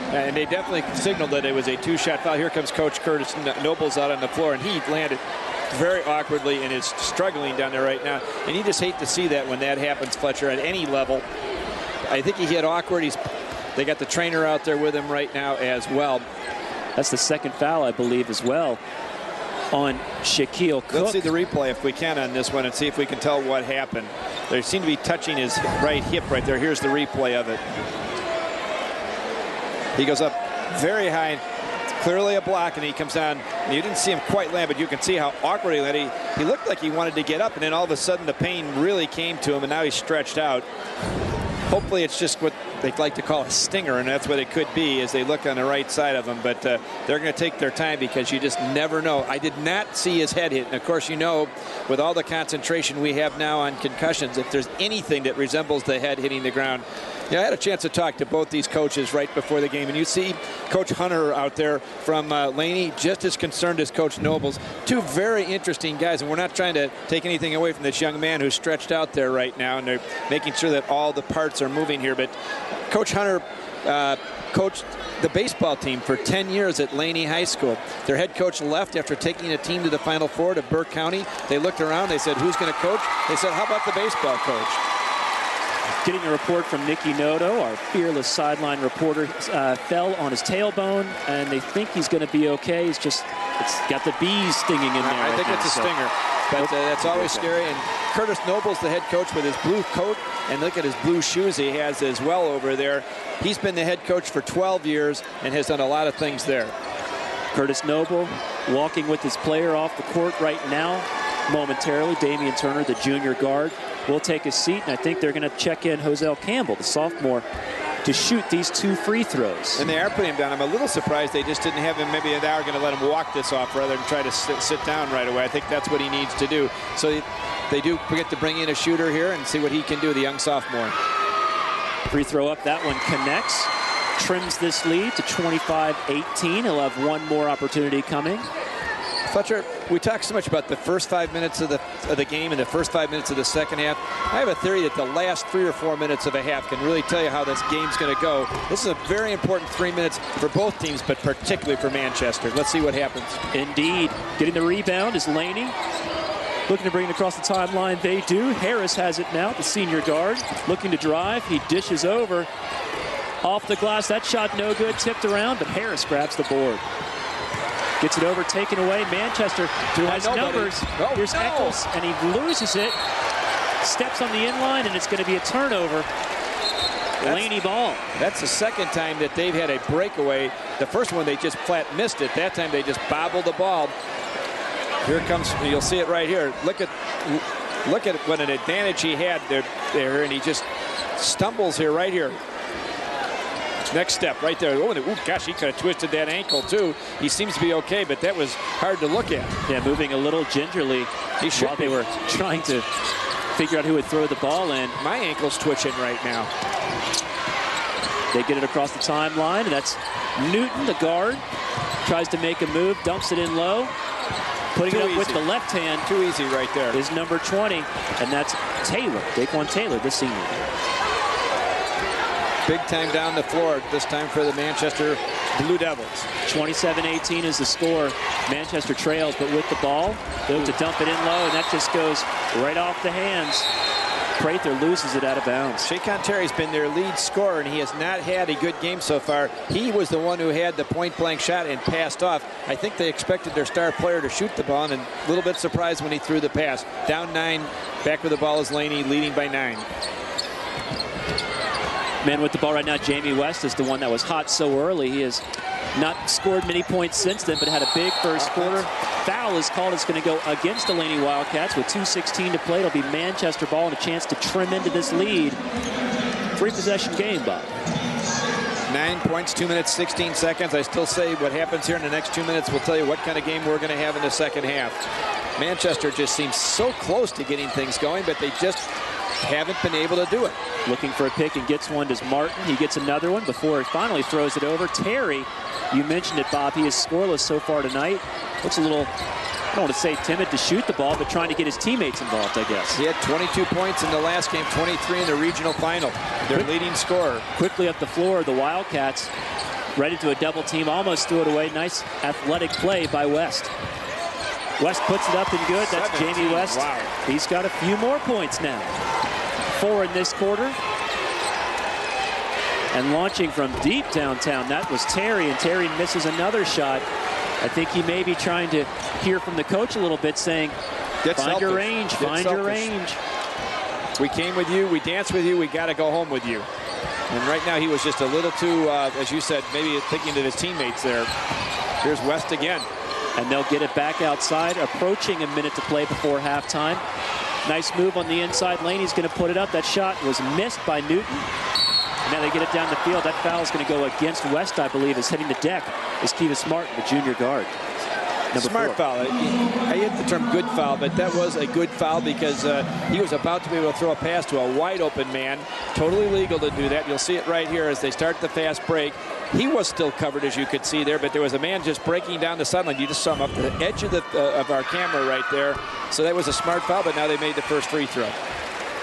And they definitely signaled that it was a 2-shot foul. Here comes Coach Curtis Nobles out on the floor, and he landed very awkwardly and is struggling down there right now. And you just hate to see that when that happens, Fletcher, at any level. I think he hit awkward. They got the trainer out there with him right now as well. That's the second foul, I believe, as well on Shaquille Cook. Let's see the replay if we can on this one and see if we can tell what happened. They seem to be touching his right hip right there. Here's the replay of it. He goes up very high, clearly a block, and he comes down. And you didn't see him quite land, but you can see how awkward he landed. He looked like he wanted to get up, and then all of a sudden the pain really came to him, and now he's stretched out. Hopefully it's just what they like to call a stinger, and that's what it could be as they look on the right side of him. But they're going to take their time because you just never know. I did not see his head hit. And, of course, you know, with all the concentration we have now on concussions, if there's anything that resembles the head hitting the ground. Yeah, I had a chance to talk to both these coaches right before the game, and you see Coach Hunter out there from Laney, just as concerned as Coach Nobles. Two very interesting guys, and we're not trying to take anything away from this young man who's stretched out there right now, and they're making sure that all the parts are moving here. But Coach Hunter coached the baseball team for 10 years at Laney High School. Their head coach left after taking a team to the Final Four to Burke County. They looked around, they said, who's going to coach? They said, how about the baseball coach? Getting a report from Nicky Noto, our fearless sideline reporter, fell on his tailbone, and they think he's going to be okay. It's got the bees stinging in there. I think it's a stinger, but that's always scary. And Curtis Noble's the head coach with his blue coat, and look at his blue shoes he has as well over there. He's been the head coach for 12 years and has done a lot of things there. Curtis Noble walking with his player off the court right now. Momentarily, Damian Turner, the junior guard, will take his seat, and I think they're going to check in Hosell Campbell, the sophomore, to shoot these 2 free throws. And they are putting him down. I'm a little surprised they just didn't have him. Maybe they are going to let him walk this off rather than try to sit down right away. I think that's what he needs to do. So they do get to bring in a shooter here and see what he can do, the young sophomore. Free throw up, that one connects. Trims this lead to 25-18. He'll have one more opportunity coming. Fletcher, we talk so much about the first 5 minutes of the game and the first 5 minutes of the second half. I have a theory that the last 3 or 4 minutes of a half can really tell you how this game's going to go. This is a very important 3 minutes for both teams, but particularly for Manchester. Let's see what happens. Indeed. Getting the rebound is Laney. Looking to bring it across the timeline. They do. Harris has it now, the senior guard. Looking to drive. He dishes over. Off the glass. That shot no good. Tipped around, but Harris grabs the board. Gets it over, taken away. Manchester has numbers. Here's Eccles, and he loses it. Steps on the inline, and it's going to be a turnover. Laney ball. That's the second time that they've had a breakaway. The first one, they just flat missed it. That time, they just bobbled the ball. Here comes, you'll see it right here. Look at what an advantage he had there, and he just stumbles here, right here. Next step right there. Oh, gosh, he could have twisted that ankle too. He seems to be okay, but that was hard to look at. Yeah, moving a little gingerly while they were trying to figure out who would throw the ball in. My ankle's twitching right now. They get it across the timeline, and that's Newton, the guard. Tries to make a move, dumps it in low. Putting it up with the left hand. Too easy right there. Is number 20, and that's Taylor, Daquan Taylor, the senior. big time down the floor, this time for the Manchester Blue Devils. 27-18 is the score. Manchester trails, but with the ball, they look to dump it in low, and that just goes right off the hands. Prather loses it out of bounds. Shakon Terry's been their lead scorer, and he has not had a good game so far. He was the one who had the point-blank shot and passed off. I think they expected their star player to shoot the ball, and a little bit surprised when he threw the pass. Down 9, back with the ball is Laney, leading by 9. Man with the ball right now, Jamie West, is the one that was hot so early. He has not scored many points since then, but had a big first quarter. Foul is called. It's going to go against the Laney Wildcats with 2:16 to play. It'll be Manchester ball and a chance to trim into this lead. 3-possession game, Bob. 9 points, 2 minutes, 16 seconds. I still say what happens here in the next 2 minutes will tell you what kind of game we're going to have in the second half. Manchester just seems so close to getting things going, but they just haven't been able to do it. Looking for a pick and gets one. Does Martin. He gets another one before he finally throws it over. Terry, you mentioned it, Bob. He is scoreless so far tonight. Looks a little, I don't want to say timid to shoot the ball, but trying to get his teammates involved, I guess. He had 22 points in the last game, 23 in the regional final. Their leading scorer. Quickly up the floor, the Wildcats ready to a double team. Almost threw it away. Nice athletic play by West. West puts it up and good. That's 17. Jamie West. Wow. He's got a few more points now. 4 in this quarter. And launching from deep downtown, that was Terry, and Terry misses another shot. I think he may be trying to hear from the coach a little bit, saying, find your range, find your range. We came with you, we danced with you, we got to go home with you. And right now he was just a little too, as you said, maybe thinking to his teammates there. Here's West again. And they'll get it back outside, approaching a minute to play before halftime. Nice move on the inside. Laney's going to put it up. That shot was missed by Newton. And now they get it down the field. That foul is going to go against West, I believe, is hitting the deck. Is Kivas Martin, the junior guard. Smart foul. I hate the term good foul, but that was a good foul because he was about to be able to throw a pass to a wide open man. Totally legal to do that. You'll see it right here as they start the fast break. He was still covered, as you could see there, but there was a man just breaking down the sideline. You just saw him up the edge of our camera right there. So that was a smart foul, but now they made the first free throw.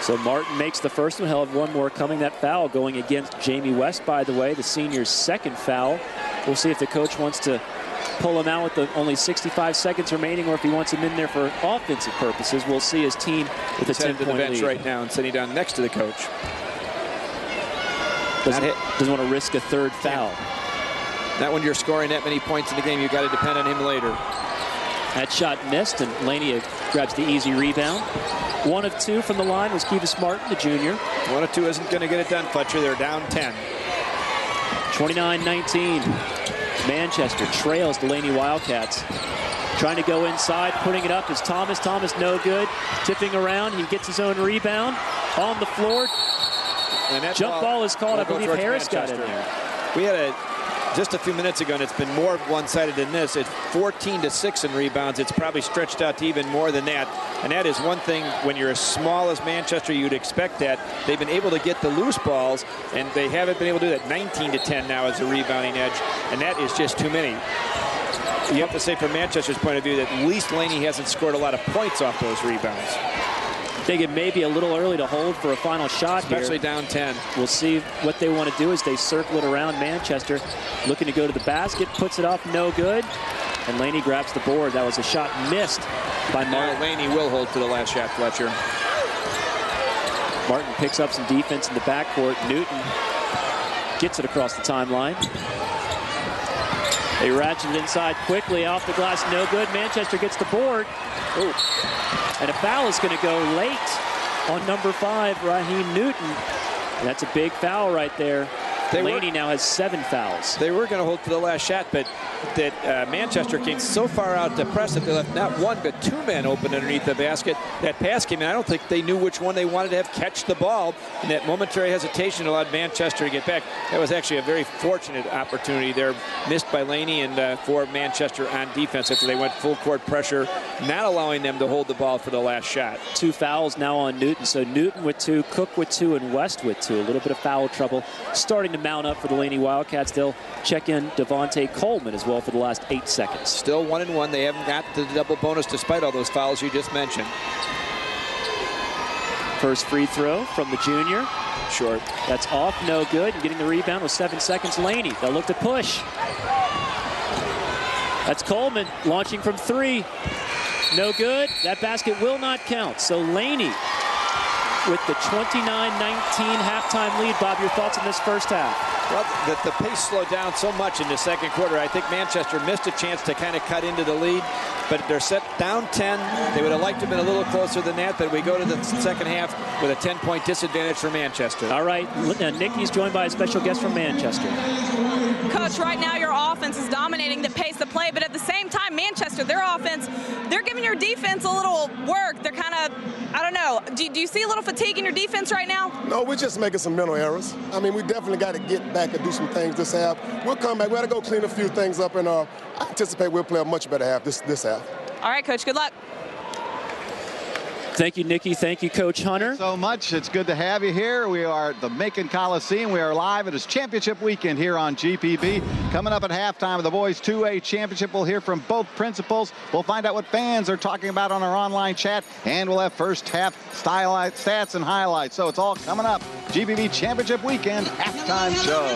So Martin makes the first one. He'll have one more coming. That foul going against Jamie West, by the way, the senior's second foul. We'll see if the coach wants to pull him out with the only 65 seconds remaining, or if he wants him in there for offensive purposes. We'll see his team with a 10-point lead. He's headed to the bench right now and sitting down next to the coach. Doesn't want to risk a third foul. Not when you're scoring that many points in the game. You've got to depend on him later. That shot missed, and Laney grabs the easy rebound. 1 of 2 from the line was Kivas Martin, the junior. 1 of 2 isn't going to get it done, Fletcher. They're down 10. 29-19. Manchester trails the Laney Wildcats. Trying to go inside, putting it up is Thomas. Thomas no good. Tipping around, he gets his own rebound. On the floor. And that jump ball is called. I believe Harris got in there. We had just a few minutes ago, and it's been more one-sided than this. It's 14-6 in rebounds. It's probably stretched out to even more than that. And that is one thing, when you're as small as Manchester, you'd expect that. They've been able to get the loose balls, and they haven't been able to do that. 19-10 now is the rebounding edge, and that is just too many. You have to say, from Manchester's point of view, that at least Laney hasn't scored a lot of points off those rebounds. I think it may be a little early to hold for a final shot here. Especially down 10. We'll see what they want to do as they circle it around Manchester. Looking to go to the basket, puts it off, no good. And Laney grabs the board. That was a shot missed by Martin. Laney will hold to the last shot, Fletcher. Martin picks up some defense in the backcourt. Newton gets it across the timeline. They ratchet it inside quickly, off the glass, no good. Manchester gets the board. Ooh. And a foul is going to go late on number 5, Raheem Newton. And that's a big foul right there. Laney now has 7 fouls. They were going to hold to the last shot, but that Manchester came so far out to press that they left not 1 but 2 men open underneath the basket. That pass came in. I don't think they knew which one they wanted to have catch the ball, and that momentary hesitation allowed Manchester to get back. That was actually a very fortunate opportunity there, missed by Laney and for Manchester on defense after they went full court pressure, not allowing them to hold the ball for the last shot. 2 fouls now on Newton. So Newton with 2, Cook with 2, and West with 2. A little bit of foul trouble starting to mount up for the Laney Wildcats. They'll check in Devontae Coleman as well for the last 8 seconds. Still 1-1. They haven't got the double bonus despite all those fouls you just mentioned. First free throw from the junior. Short. That's off, no good. And getting the rebound with 7 seconds, Laney. They'll look to push. That's Coleman launching from 3. No good. That basket will not count. So Laney with the 29-19 halftime lead. Bob, your thoughts on this first half? Well, the pace slowed down so much in the second quarter. I think Manchester missed a chance to kind of cut into the lead, but they're set down 10. They would have liked to have been a little closer than that, but we go to the second half with a 10-point disadvantage for Manchester. All right, Nikki's joined by a special guest from Manchester. Coach, right now your offense is dominating the pace of play, but at the same time, Manchester, their offense, they're giving your defense a little work. They're kind of, I don't know, do you see a little fatigue in your defense right now? No, we're just making some mental errors. I mean, we definitely got to get back and do some things this half. We'll come back. We got to go clean a few things up, and I anticipate we'll play a much better half this half. All right, Coach, good luck. Thank you, Nikki. Thank you, Coach Hunter. Thanks so much. It's good to have you here. We are at the Macon Coliseum. We are live. It is championship weekend here on GPB. Coming up at halftime of the boys 2A championship, we'll hear from both principals. We'll find out what fans are talking about on our online chat, and we'll have first half stats and highlights. So it's all coming up. GPB championship weekend halftime show.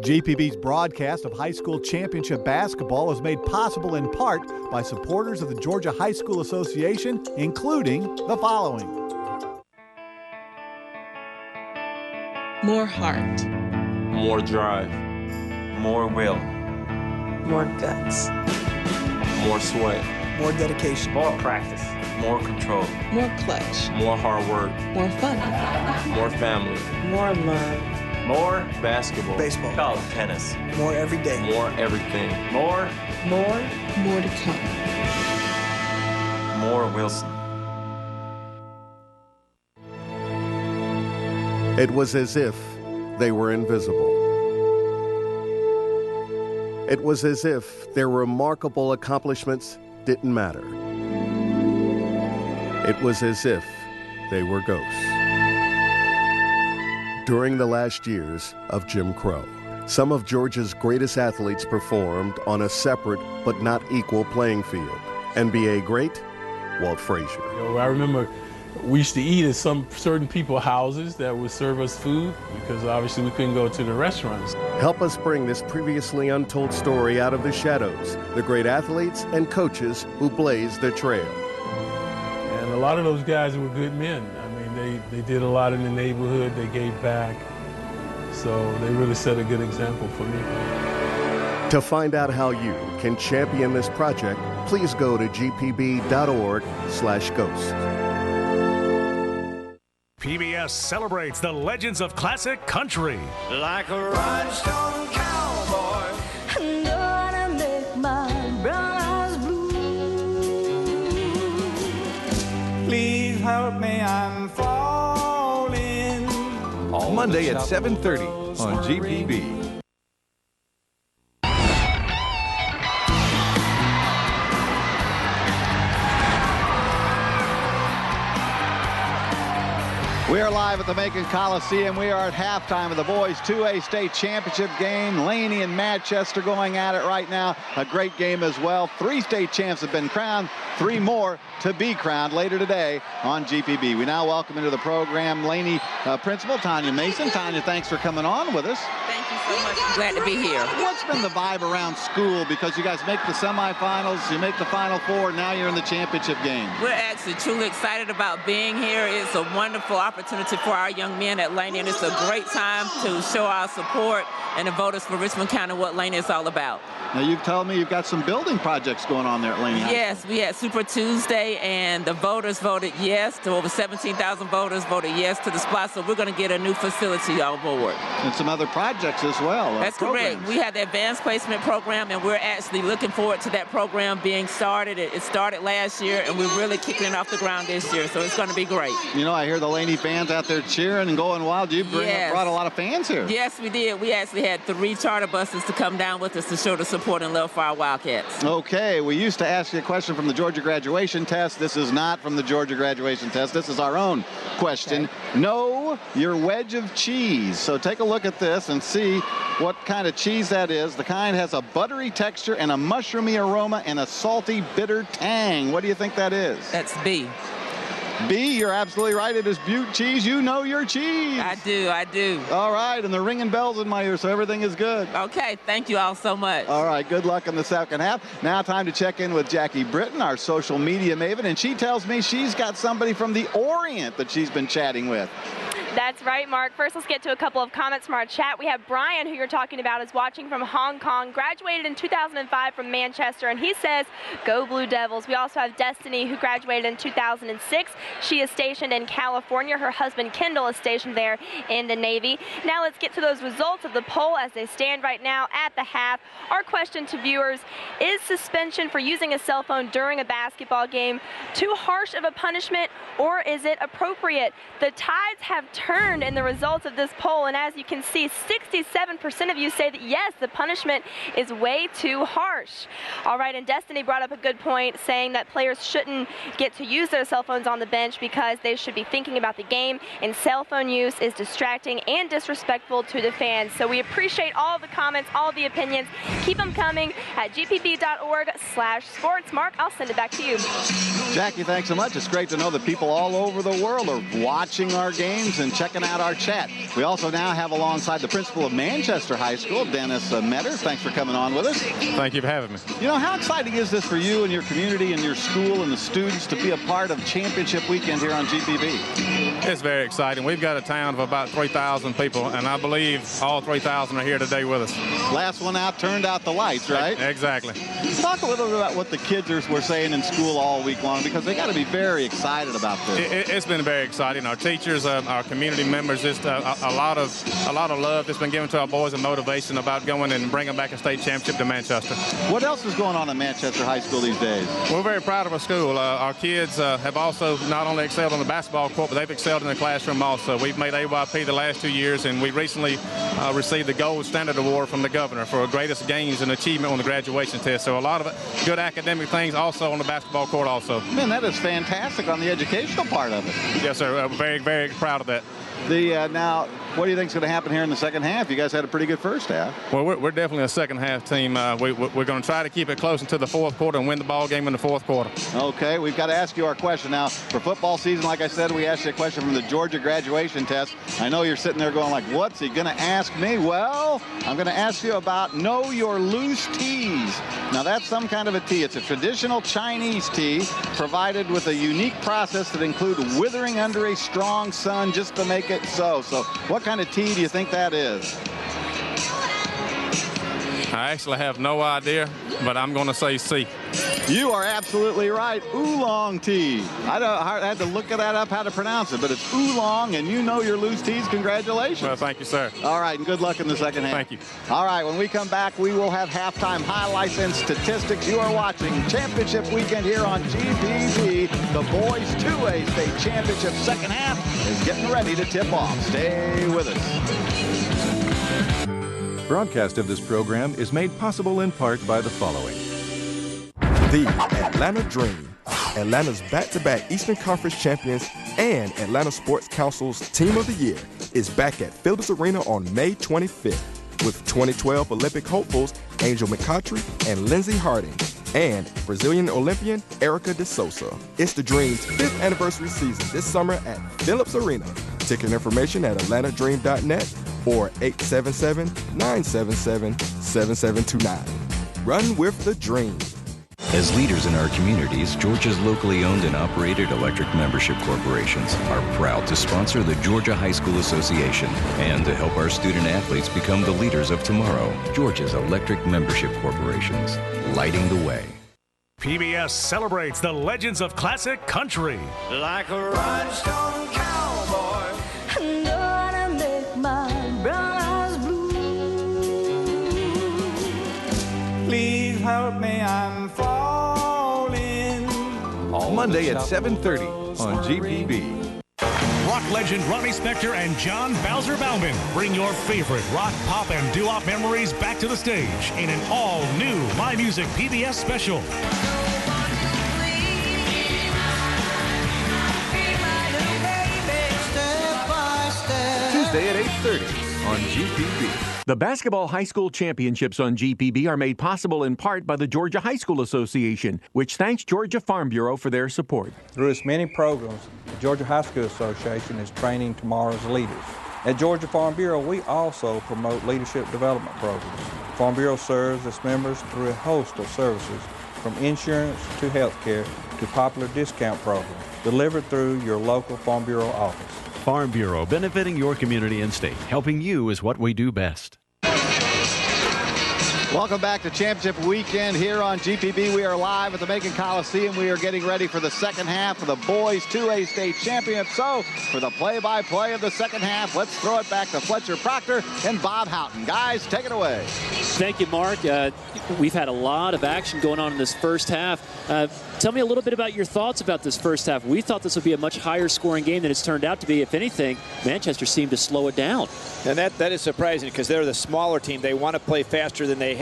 GPB's broadcast of high school championship basketball is made possible in part by supporters of the Georgia High School Association, including the following. More heart. More drive. More will. More guts. More sweat. More dedication. More practice. More control. More clutch. More hard work. More fun. More family. More love. More basketball. Baseball. College tennis. More every day. More everything. More. More to come. More Wilson. It was as if they were invisible. It was as if their remarkable accomplishments didn't matter. It was as if they were ghosts. During the last years of Jim Crow, some of Georgia's greatest athletes performed on a separate but not equal playing field. NBA great, Walt Frazier. I remember we used to eat at some certain people's houses that would serve us food because obviously we couldn't go to the restaurants. Help us bring this previously untold story out of the shadows, the great athletes and coaches who blazed the trail. And a lot of those guys were good men. They did a lot in the neighborhood. They gave back. So they really set a good example for me. To find out how you can champion this project, please go to gpb.org/ghost. PBS celebrates the legends of classic country. Like a rhinestone cowboy. I'm gonna make my brown eyes blue. Please help me, I'm falling. Monday at 7:30 on GPB. We are live at the Macon Coliseum. We are at halftime of the boys 2A state championship game. Laney and Manchester going at it right now. A great game as well. 3 state champs have been crowned. 3 more to be crowned later today on GPB. We now welcome into the program Laney principal Tanya Mason. Tanya, thanks for coming on with us. Thank you so much. I'm glad to be here. What's been the vibe around school? Because you guys make the semifinals, you make the Final Four, now you're in the championship game. We're actually truly excited about being here. It's a wonderful opportunity for our young men at Laney, and it's a great time to show our support and the voters for Richmond County what Laney is all about. Now, you've told me you've got some building projects going on there at Laney. Yes, we had Super Tuesday, and the voters voted yes. To over 17,000 voters voted yes to the SPLOST, so we're going to get a new facility on board. And some other projects as well. That's correct. We had the advanced placement program, and we're actually looking forward to that program being started. It started last year, and we're really kicking it off the ground this year, so it's going to be great. You know, I hear the Laney fans out there cheering and going wild. You brought a lot of fans here. Yes, we did. We actually had 3 charter buses to come down with us to show the support and love for our Wildcats. Okay, we used to ask you a question from the Georgia graduation test. This is not from the Georgia graduation test. This is our own question. Okay. Know your wedge of cheese. So take a look at this and see what kind of cheese that is. The kind has a buttery texture and a mushroomy aroma and a salty, bitter tang. What do you think that is? That's B. B, you're absolutely right. It is Butte cheese. You know your cheese. I do. All right, and they're ringing bells in my ear, so everything is good. Okay, thank you all so much. All right, good luck in the second half. Now time to check in with Jackie Britton, our social media maven, and she tells me she's got somebody from the Orient that she's been chatting with. That's right, Mark. First, let's get to a couple of comments from our chat. We have Brian, who you're talking about, is watching from Hong Kong, graduated in 2005 from Manchester, and he says, go Blue Devils. We also have Destiny, who graduated in 2006. She is stationed in California. Her husband, Kendall, is stationed there in the Navy. Now let's get to those results of the poll as they stand right now at the half. Our question to viewers, is suspension for using a cell phone during a basketball game too harsh of a punishment, or is it appropriate? The tides have turned in the results of this poll, and as you can see, 67% of you say that yes, the punishment is way too harsh. All right, and Destiny brought up a good point, saying that players shouldn't get to use their cell phones on the bench because they should be thinking about the game, and cell phone use is distracting and disrespectful to the fans. So we appreciate all the comments, all the opinions. Keep them coming at gpb.org/sports. Mark, I'll send it back to you. Jackie, thanks so much. It's great to know that people all over the world are watching our games and checking out our chat. We also now have alongside the principal of Manchester High School, Dennis Metter. Thanks for coming on with us. Thank you for having me. You know, how exciting is this for you and your community and your school and the students to be a part of championship weekend here on GPB? It's very exciting. We've got a town of about 3,000 people, and I believe all 3,000 are here today with us. Last one out turned out the lights, right? Exactly. Talk a little bit about what the kids were saying in school all week long, because they got to be very excited about this. It's been very exciting. Our teachers, our community members, just a lot of love that's been given to our boys and motivation about going and bringing back a state championship to Manchester. What else is going on at Manchester High School these days? We're very proud of our school. Our kids have also not only excelled on the basketball court, but they've excelled in the classroom also. We've made AYP the last 2 years, and we recently received the Gold Standard Award from the governor for greatest gains and achievement on the graduation test. So a lot of good academic things also on the basketball court also. Man, that is fantastic on the educational part of it. Yes, sir. Very, very proud of that. Now, what do you think is going to happen here in the second half? You guys had a pretty good first half. Well, we're definitely a second half team. We're going to try to keep it close into the fourth quarter and win the ball game in the fourth quarter. Okay, we've got to ask you our question now. For football season, like I said, we asked you a question from the Georgia graduation test. I know you're sitting there going like, what's he going to ask me? Well, I'm going to ask you about know your loose teas. Now, that's some kind of a tea. It's a traditional Chinese tea provided with a unique process that includes withering under a strong sun just to make it so. So what kind of tea do you think that is? I actually have no idea, but I'm going to say C. You are absolutely right. Oolong tea. I had to look that up how to pronounce it, but it's oolong, and you know your loose teas. Congratulations. Well, thank you, sir. All right, and good luck in the second half. Thank you. All right, when we come back, we will have halftime highlights and statistics. You are watching Championship Weekend here on GPB. The boys 2A state championship second half is getting ready to tip off. Stay with us. Broadcast of this program is made possible in part by the following. The Atlanta Dream, Atlanta's back-to-back Eastern Conference champions and Atlanta Sports Council's Team of the Year, is back at Phillips Arena on May 25th with 2012 Olympic hopefuls Angel McCoughtry and Lindsey Harding and Brazilian Olympian Erica de Souza. It's the Dream's 5th anniversary season this summer at Phillips Arena. Ticket information at atlantadream.net or 877-977-7729. Run with the Dream. As leaders in our communities, Georgia's locally owned and operated electric membership corporations are proud to sponsor the Georgia High School Association and to help our student athletes become the leaders of tomorrow. Georgia's electric membership corporations, lighting the way. PBS celebrates the legends of classic country. Like a rhinestone cowboy. And I wanna make my brown eyes blue. Please help me, I'm falling. Monday at 7:30 on GPB. Rock legend Ronnie Spector and John Bowser Bauman bring your favorite rock, pop, and doo-wop memories back to the stage in an all-new My Music PBS special. Tuesday at 8:30 on GPB. The Basketball High School Championships on GPB are made possible in part by the Georgia High School Association, which thanks Georgia Farm Bureau for their support. Through its many programs, Georgia High School Association is training tomorrow's leaders. At Georgia Farm Bureau, we also promote leadership development programs. Farm Bureau serves its members through a host of services, from insurance to health care to popular discount programs, delivered through your local Farm Bureau office. Farm Bureau, benefiting your community and state. Helping you is what we do best. Welcome back to Championship Weekend here on GPB. We are live at the Macon Coliseum. We are getting ready for the second half of the boys 2A state championship. So for the play-by-play of the second half, let's throw it back to Fletcher Proctor and Bob Houghton. Guys, take it away. Thank you, Mark. We've had a lot of action going on in this first half. Tell me a little bit about your thoughts about this first half. We thought this would be a much higher scoring game than it's turned out to be. If anything, Manchester seemed to slow it down. And that is surprising because they're the smaller team. They want to play faster than they have.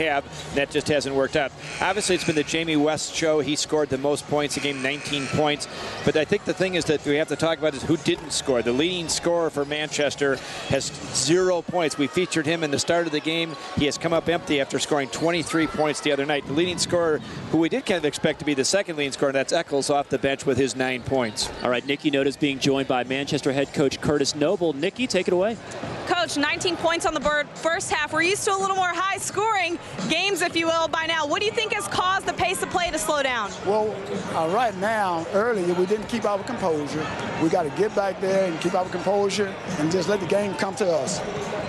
That just hasn't worked out. Obviously, it's been the Jamie West show. He scored the most points a game, 19 points. But I think the thing is that we have to talk about is who didn't score. The leading scorer for Manchester has 0 points. We featured him in the start of the game. He has come up empty after scoring 23 points the other night. The leading scorer, who we did kind of expect to be the second leading scorer, that's Eccles off the bench with his 9 points. All right, Nicky Nota's being joined by Manchester head coach Curtis Noble. Nicky, take it away. Coach, 19 points on the board first half. We're used to a little more high-scoring games, if you will, by now. What do you think has caused the pace of play to slow down? Well, right now, earlier, we didn't keep our composure. We got to get back there and keep our composure and just let the game come to us.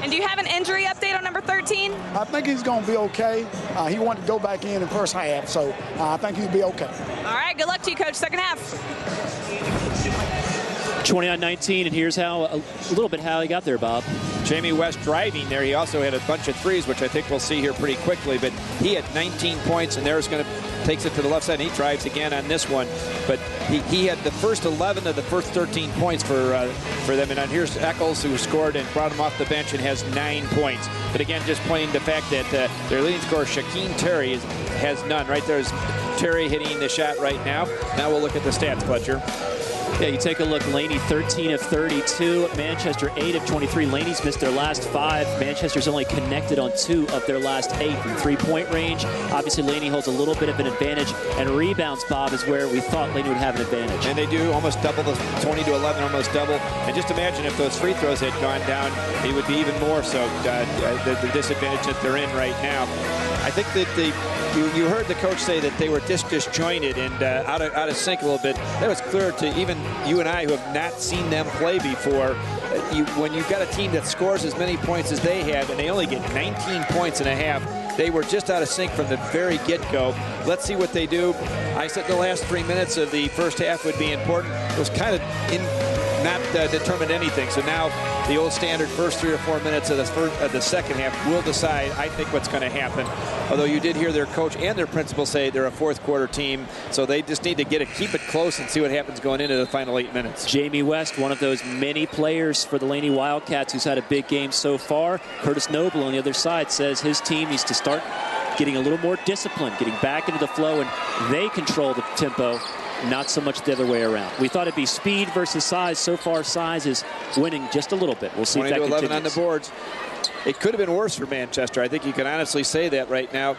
And do you have an injury update on number 13? I think he's going to be okay. He wanted to go back in the first half, so I think he'll be okay. All right, good luck to you, Coach. Second half. 20-19, and here's how a little bit how he got there, Bob. Jamie West driving there. He also had a bunch of threes, which I think we'll see here pretty quickly. But he had 19 points, and there's going to takes it to the left side, and he drives again on this one. But he had the first 11 of the first 13 points for them. And here's Eccles, who scored and brought him off the bench and has 9 points. But again, just pointing the fact that their leading scorer, Shaquem Terry, has none. Right there's Terry hitting the shot right now. Now we'll look at the stats, Fletcher. Yeah, you take a look. Laney 13 of 32. Manchester 8 of 23. Laney's missed their last 5. Manchester's only connected on 2 of their last 8 from three-point range. Obviously, Laney holds a little bit of an advantage. And rebounds, Bob, is where we thought Laney would have an advantage. And they do almost double the 20 to 11, almost double. And just imagine if those free throws had gone down, it would be even more so the disadvantage that they're in right now. I think that you heard the coach say that they were disjointed and out of sync a little bit. That was clear to even you and I, who have not seen them play before. When you've got a team that scores as many points as they have, and they only get 19 points and a half, they were just out of sync from the very get-go. Let's see what they do. I said the last 3 minutes of the first half would be important. It was kind of not determined anything. So now the old standard first 3 or 4 minutes of the second half will decide, I think, what's going to happen. Although you did hear their coach and their principal say they're a fourth quarter team, so they just need to keep it close and see what happens going into the final 8 minutes. Jamie West, one of those many players for the Laney Wildcats who's had a big game so far. Curtis Noble on the other side says his team needs to start getting a little more disciplined, getting back into the flow, and they control the tempo, not so much the other way around. We thought it'd be speed versus size. So far, size is winning just a little bit. We'll see if that continues. 20 to 11 on the boards. It could have been worse for Manchester. I think you can honestly say that right now.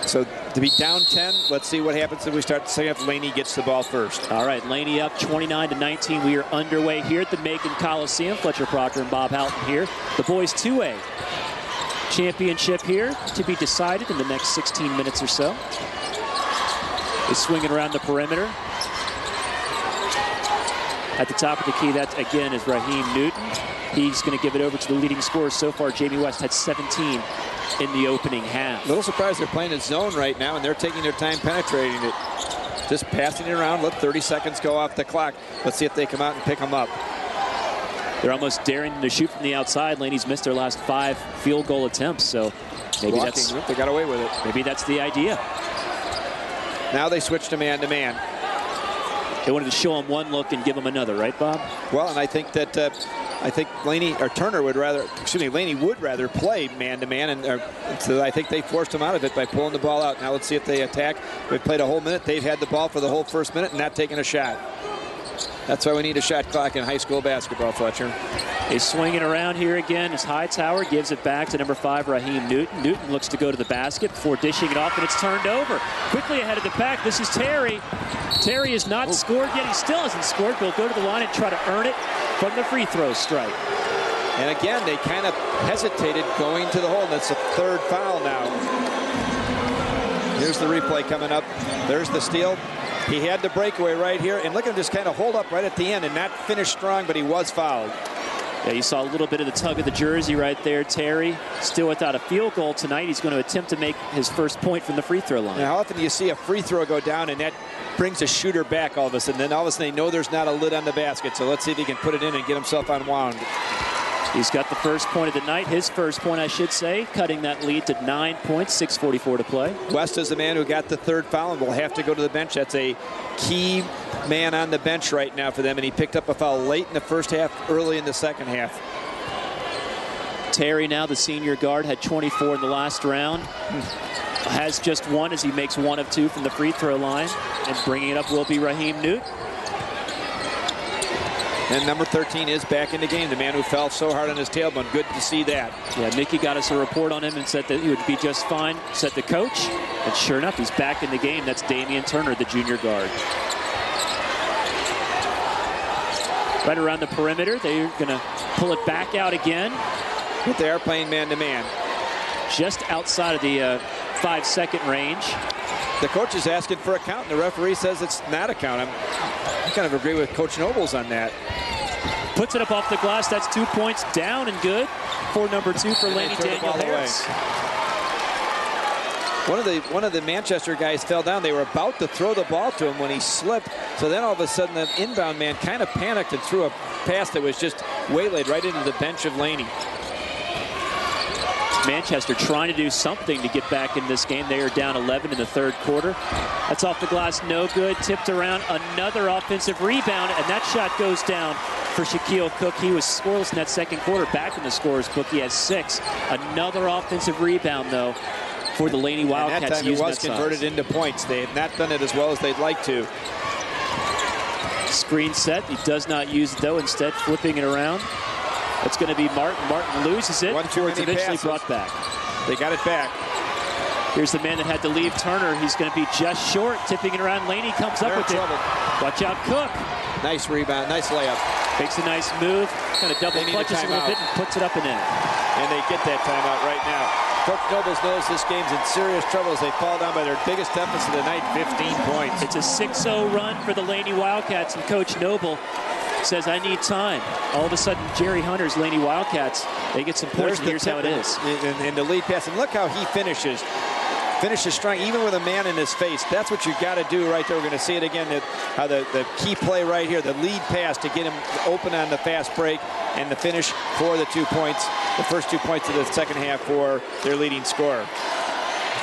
So to be down 10, let's see what happens if we start the second half. Laney gets the ball first. All right, Laney up 29-19. We are underway here at the Macon Coliseum. Fletcher Proctor and Bob Houghton here. The boys 2A championship here to be decided in the next 16 minutes or so. Is swinging around the perimeter. At the top of the key, that again is Raheem Newton. He's going to give it over to the leading scorer so far. Jamie West had 17 in the opening half. A little surprised they're playing in zone right now, and they're taking their time penetrating it. Just passing it around, let 30 seconds go off the clock. Let's see if they come out and pick them up. They're almost daring them to shoot from the outside. Laney's missed their last 5 field goal attempts, so maybe they got away with it. Maybe that's the idea. Now they switch to man-to-man. They wanted to show him one look and give him another, right, Bob? Well, and I think that Laney would rather play man-to-man, and so I think they forced him out of it by pulling the ball out. Now let's see if they attack. We've played a whole minute. They've had the ball for the whole first minute and not taking a shot. That's why we need a shot clock in high school basketball, Fletcher. He's swinging around here again as Hightower gives it back to number 5, Raheem Newton. Newton looks to go to the basket before dishing it off, and it's turned over. Quickly ahead of the pack, this is Terry. Terry has not scored yet. He still hasn't scored. He'll go to the line and try to earn it from the free throw strike. And again, they kind of hesitated going to the hole. That's the 3rd foul now. Here's the replay coming up. There's the steal. He had the breakaway right here, and look at him just kind of hold up right at the end and not finish strong, but he was fouled. Yeah, you saw a little bit of the tug of the jersey right there. Terry still without a field goal tonight. He's going to attempt to make his first point from the free throw line. Now, how often do you see a free throw go down and that brings a shooter back all of a sudden? Then all of a sudden they know there's not a lid on the basket. So let's see if he can put it in and get himself unwound. He's got the first point of the night, his first point, I should say, cutting that lead to 9 points, 6:44 to play. West is the man who got the 3rd foul and will have to go to the bench. That's a key man on the bench right now for them, and he picked up a foul late in the first half, early in the second half. Terry now, the senior guard, had 24 in the last round. Has just 1 as he makes 1 of 2 from the free throw line. And bringing it up will be Raheem Newt. And number 13 is back in the game, the man who fell so hard on his tailbone. Good to see that. Yeah, Mickey got us a report on him and said that he would be just fine, said the coach. And sure enough, he's back in the game. That's Damian Turner, the junior guard. Right around the perimeter, they're going to pull it back out again. But they are playing man-to-man. Just outside of the 5-second range. The coach is asking for a count, and the referee says it's not a count. I kind of agree with Coach Nobles on that. Puts it up off the glass. That's 2 points down and good for number 2 for Laney Daniel Harris. One of the Manchester guys fell down. They were about to throw the ball to him when he slipped. So then all of a sudden the inbound man kind of panicked and threw a pass that was just waylaid right into the bench of Laney. Manchester trying to do something to get back in this game. They are down 11 in the 3rd quarter. That's off the glass, no good. Tipped around, another offensive rebound, and that shot goes down for Shaquille Cook. He was scoreless in that 2nd quarter. Back in the scorer's book, he has 6. Another offensive rebound, though, for the Laney Wildcats. And that time it was converted into points. They have not done it as well as they'd like to. Screen set. He does not use it, though, instead flipping it around. It's going to be Martin. Martin loses it. Before it's eventually brought back. They got it back. Here's the man that had to leave, Turner. He's going to be just short. Tipping it around. Laney comes up with it. Watch out, Cook. Nice rebound. Nice layup. Makes a nice move. Kind of double clutches a little bit and puts it up and in. And they get that timeout right now. Coach Nobles knows this game's in serious trouble as they fall down by their biggest deficit of the night, 15 points. It's a 6-0 run for the Laney Wildcats, and Coach Noble says, I need time. All of a sudden, Jerry Hunter's Laney Wildcats, they get some points, and here's how it is. And the lead pass, and look how he finishes. Finishes strong, even with a man in his face. That's what you got to do right there. We're going to see it again, how the key play right here, the lead pass to get him open on the fast break, and the finish for the 2 points, the first 2 points of the second half for their leading scorer.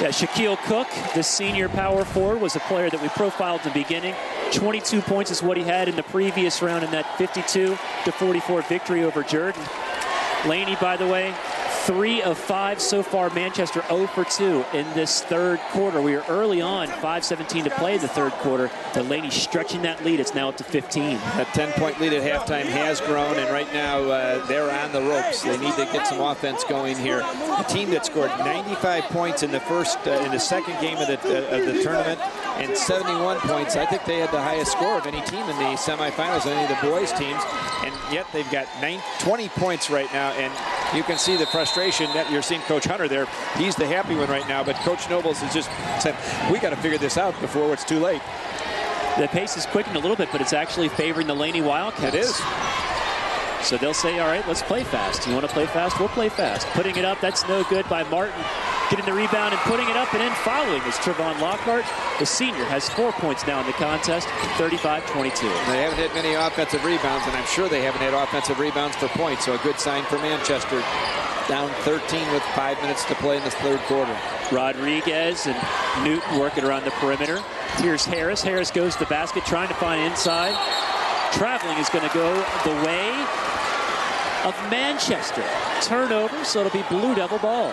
Yeah, Shaquille Cook, the senior power forward, was a player that we profiled at the beginning. 22 points is what he had in the previous round in that 52-44 victory over Jordan. Laney, by the way, 3 of 5 so far. Manchester 0 for 2 in this 3rd quarter. We are early on, 5:17 to play in the 3rd quarter. But Laney stretching that lead. It's now up to 15. That 10-point lead at halftime has grown, and right now they're on the ropes. They need to get some offense going here. A team that scored 95 points in the second game of the tournament and 71 points. I think they had the highest score of any team in the semifinals, any of the boys teams, and yet they've got 20 points right now, and you can see the frustration that you're seeing Coach Hunter there. He's the happy one right now, but Coach Nobles has just said, we got to figure this out before it's too late. The pace is quickened a little bit, but it's actually favoring the Laney Wildcats. It is. So they'll say, all right, let's play fast. You want to play fast? We'll play fast. Putting it up, that's no good by Martin. Getting the rebound and putting it up and in following is Trevon Lockhart. The senior has 4 points now in the contest, 35-22. They haven't had many offensive rebounds, and I'm sure they haven't had offensive rebounds for points, so a good sign for Manchester. Down 13 with 5 minutes to play in this 3rd quarter. Rodriguez and Newton working around the perimeter. Here's Harris. Harris goes to the basket, trying to find inside. Traveling is going to go the way of Manchester. Turnover, so it'll be Blue Devil ball.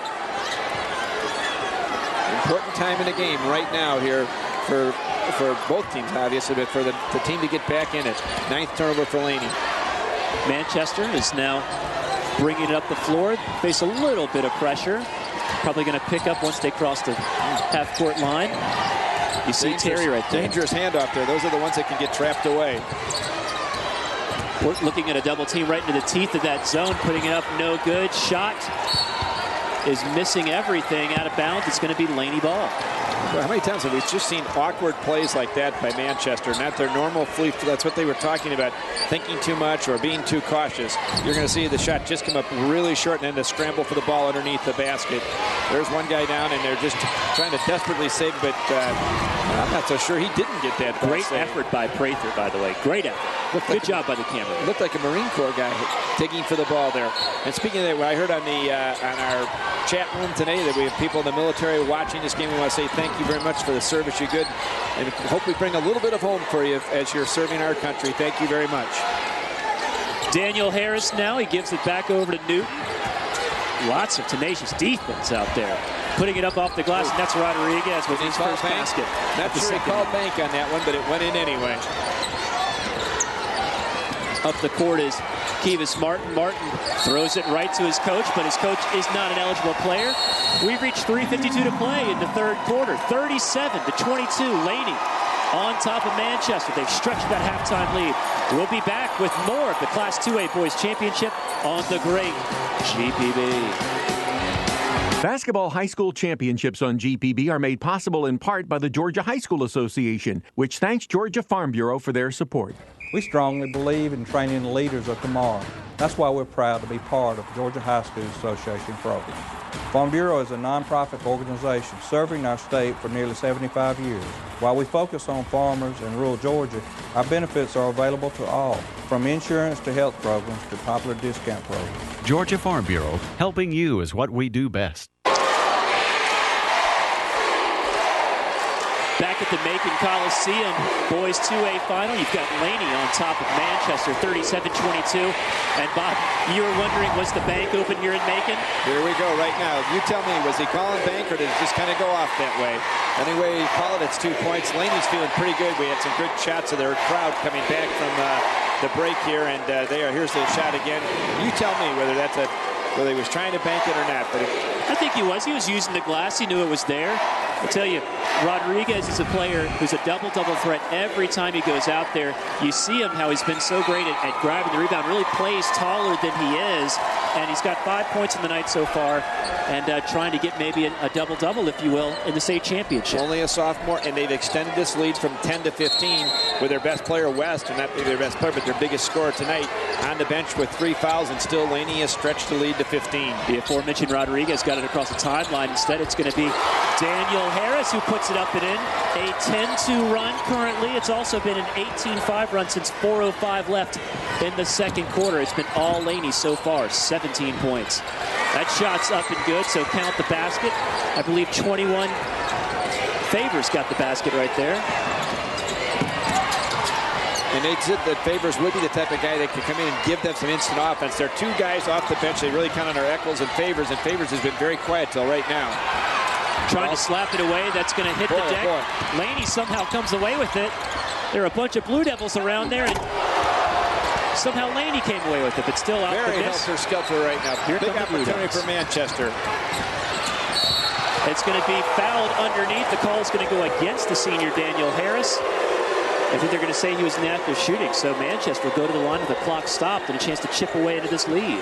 Important time in the game right now here for for both teams, obviously, but for the team to get back in it. 9th turnover for Laney. Manchester is now bringing it up the floor. Face a little bit of pressure. Probably going to pick up once they cross the half-court line. You see Terry right there. Dangerous handoff there. Those are the ones that can get trapped away. We're looking at a double team right into the teeth of that zone, putting it up, no good. Shot is missing everything, out of bounds. It's going to be Laney ball. Well, how many times have we just seen awkward plays like that by Manchester? Not their normal fleet. That's what they were talking about, thinking too much or being too cautious. You're going to see the shot just come up really short and then to scramble for the ball underneath the basket. There's one guy down, and they're just trying to desperately save, but I'm not so sure he didn't get that. Great effort by Prather, by the way. Great effort. Good job by the camera. Looked like a Marine Corps guy digging for the ball there. And speaking of that, what I heard on our chat room today, that we have people in the military watching this game. We want to say thank you very much for the service you good, and hope we bring a little bit of home for you as you're serving our country. Thank you very much. Daniel Harris now, he gives it back over to Newton. Lots of tenacious defense out there. Putting it up off the glass, and that's Rodriguez with his first basket. Not sure he called bank on that one, but it went in anyway. Up the court is Kivas Martin. Martin throws it right to his coach, but his coach is not an eligible player. We've reached 3:52 to play in the third quarter. 37-22, Laney on top of Manchester. They've stretched that halftime lead. We'll be back with more of the Class 2A Boys Championship on the great GPB. Basketball high school championships on GPB are made possible in part by the Georgia High School Association, which thanks Georgia Farm Bureau for their support. We strongly believe in training the leaders of tomorrow. That's why we're proud to be part of Georgia High School Association program. Farm Bureau is a nonprofit organization serving our state for nearly 75 years. While we focus on farmers in rural Georgia, our benefits are available to all, from insurance to health programs to popular discount programs. Georgia Farm Bureau, helping you is what we do best. Back at the Macon Coliseum, boys 2A final. You've got Laney on top of Manchester, 37-22. And Bob, you were wondering, was the bank open here in Macon? Here we go right now. You tell me, was he calling bank or did it just kind of go off that way? Anyway, call it, it's 2 points. Laney's feeling pretty good. We had some good shots of their crowd coming back from the break here, and here's the shot again. You tell me whether he was trying to bank it or not. But I think he was. He was using the glass. He knew it was there. I'll tell you, Rodriguez is a player who's a double-double threat every time he goes out there. You see him, how he's been so great at grabbing the rebound, really plays taller than he is, and he's got 5 points in the night so far, and trying to get maybe a double-double, if you will, in the state championship. Only a sophomore, and they've extended this lead from 10 to 15 with their best player, West, and not maybe their best player, but their biggest scorer tonight on the bench with 3 fouls, and still Laney has stretched the lead to 15. The aforementioned Rodriguez got it across the timeline. Instead, it's going to be Daniel Harris who puts it up and in. A 10-2 run currently. It's also been an 18-5 run since 4:05 left in the second quarter. It's been all Laney so far, 17 points. That shot's up and good, so count the basket. I believe 21 Favors got the basket right there. And they said that Favors would be the type of guy that could come in and give them some instant offense. There are 2 guys off the bench. They really count on our Eccles and Favors has been very quiet till right now. Trying to slap it away. That's going to hit the deck. Laney somehow comes away with it. There are a bunch of Blue Devils around there, and somehow Laney came away with it, but still out very for this. helter-skelter right now. Here Big opportunity for Manchester. It's going to be fouled underneath. The call is going to go against the senior Daniel Harris. I think they're going to say he was inactive shooting, so Manchester will go to the line with the clock stopped and a chance to chip away into this lead.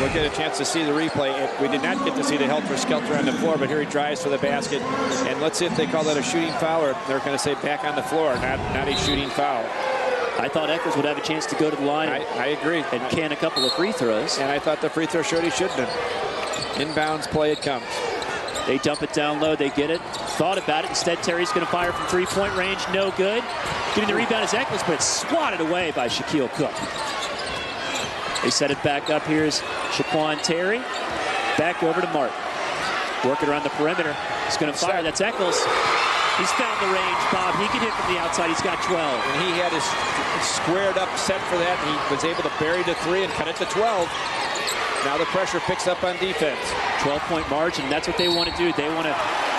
We'll get a chance to see the replay. We did not get to see the helter-skelter on the floor, but here he drives for the basket. And let's see if they call that a shooting foul, or they're going to say back on the floor, not a shooting foul. I thought Eccles would have a chance to go to the line. I agree. And can a couple of free throws. And I thought the free throw showed he should have been. Inbounds play, it comes. They dump it down low. They get it. Thought about it. Instead, Terry's going to fire from three-point range. No good. Getting the rebound is Eccles, but it's swatted away by Shaquille Cook. They set it back up. Here's Shaquan Terry. Back over to Martin. Working around the perimeter. He's going to fire. That's Eccles. He's found the range, Bob. He can hit from the outside. He's got 12. And he had his squared up set for that. He was able to bury the 3 and cut it to 12. Now the pressure picks up on defense. 12-point margin. That's what they want to do. They want to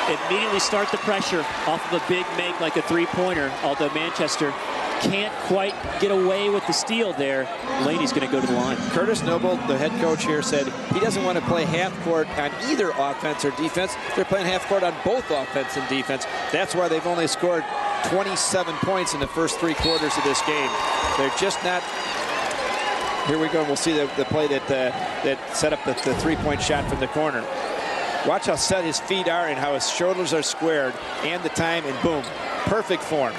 immediately start the pressure off of a big make like a three-pointer, although Manchester can't quite get away with the steal there. Laney's going to go to the line. Curtis Noble, the head coach here, said he doesn't want to play half court on either offense or defense. They're playing half court on both offense and defense. That's why they've only scored 27 points in the first 3 quarters of this game. They're just not. Here we go. We'll see the play that set up the three-point shot from the corner. Watch how set his feet are and how his shoulders are squared, and the time, and boom, perfect form.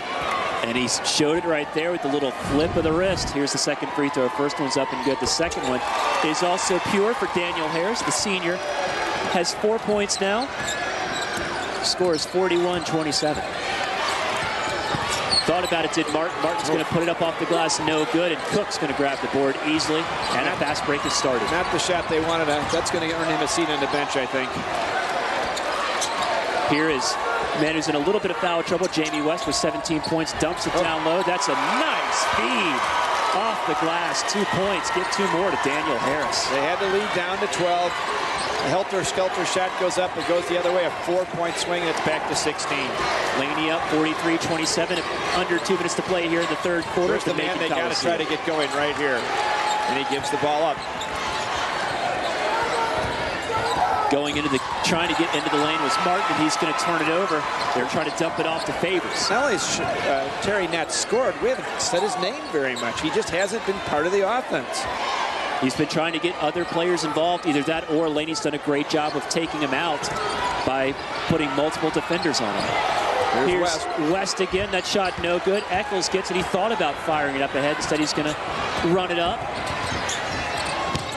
And he showed it right there with the little flip of the wrist. Here's the second free throw. First one's up and good. The second one is also pure for Daniel Harris. The senior has 4 points now. Scores 41-27. Thought about it, did Martin. Martin's going to put it up off the glass, no good, and Cook's going to grab the board easily, and a fast break has started. Not the shot they wanted. That's going to earn him a seat on the bench, I think. Here is man who's in a little bit of foul trouble. Jamie West with 17 points, dumps it down low. That's a nice feed off the glass. 2 points, get 2 more to Daniel Harris. They had to lead down to 12. The helter-skelter shot goes up. It goes the other way. A 4-point swing, and it's back to 16. Laney up 43-27. Under 2 minutes to play here in the third quarter. Here's the man they got to try to get going right here. And he gives the ball up. Going into trying to get into the lane was Martin. He's going to turn it over. They're trying to dump it off to Favors. Not only has Terry Nett scored, we haven't said his name very much. He just hasn't been part of the offense. He's been trying to get other players involved. Either that or Laney's done a great job of taking him out by putting multiple defenders on him. Here's West again. That shot no good. Eccles gets it. He thought about firing it up ahead. Instead, he's going to run it up.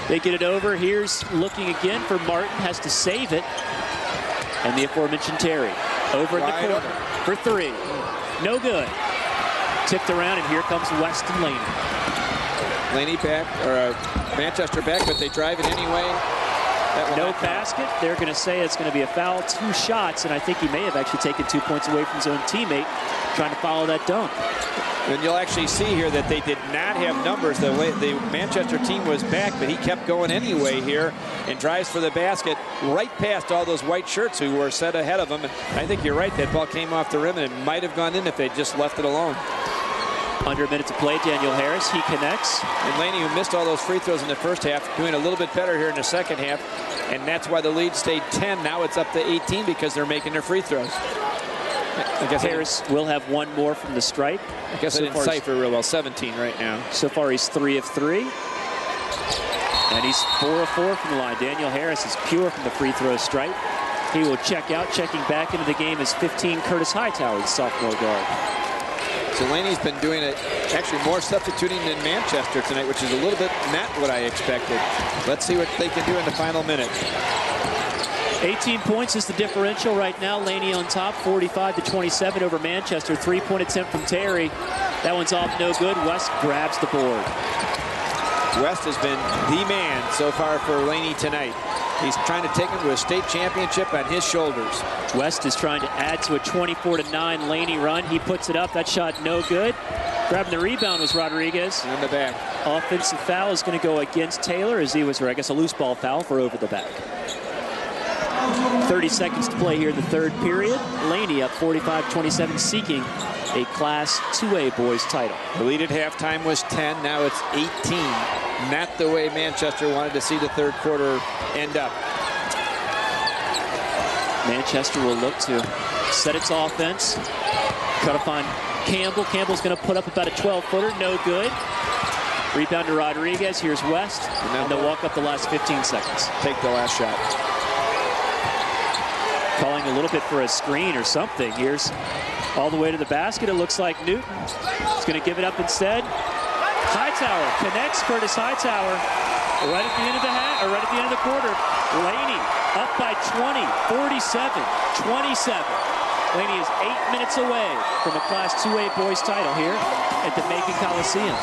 They get it over. Here's looking again for Martin. Has to save it. And the aforementioned Terry. Over in the corner for 3. No good. Tipped around, and here comes West and Laney. Laney back, or Manchester back, but they drive it anyway. No basket. They're going to say it's going to be a foul. 2 shots, and I think he may have actually taken 2 points away from his own teammate trying to follow that dunk. And you'll actually see here that they did not have numbers. The Manchester team was back, but he kept going anyway here and drives for the basket right past all those white shirts who were set ahead of him. And I think you're right. That ball came off the rim, and it might have gone in if they just left it alone. Under a minute to play, Daniel Harris, he connects. And Laney, who missed all those free throws in the first half, doing a little bit better here in the second half. And that's why the lead stayed 10. Now it's up to 18 because they're making their free throws. I guess Harris will have 1 more from the stripe. I guess I didn't cipher real well. 17 right now. So far he's 3 of 3. And he's 4 of 4 from the line. Daniel Harris is pure from the free throw stripe. He will check out. Checking back into the game is 15 Curtis Hightower, the sophomore guard. So Laney's been doing it, actually more substituting than Manchester tonight, which is a little bit not what I expected. Let's see what they can do in the final minute. 18 points is the differential right now. Laney on top, 45-27 over Manchester. 3-point attempt from Terry. That one's off, no good. West grabs the board. West has been the man so far for Laney tonight. He's trying to take him to a state championship on his shoulders. West is trying to add to a 24-9 Laney run. He puts it up. That shot no good. Grabbing the rebound was Rodriguez. In the back. Offensive foul is going to go against Taylor as he was, or I guess a loose ball foul for over the back. 30 seconds to play here in the third period. Laney up 45-27, seeking a Class 2A boys title. The lead at halftime was 10. Now it's 18. Not the way Manchester wanted to see the third quarter end up. Manchester will look to set its offense. Cut up on Campbell. Campbell's going to put up about a 12-footer. No good. Rebound to Rodriguez. Here's West. And they'll walk up the last 15 seconds. Take the last shot. Calling a little bit for a screen or something. Here's all the way to the basket. It looks like Newton is going to give it up instead. Hightower connects. Curtis Hightower right at the end of the right at the end of the quarter. Laney up by 20, 47-27. Laney is 8 minutes away from a Class 2A boys title here at the Macon Coliseum.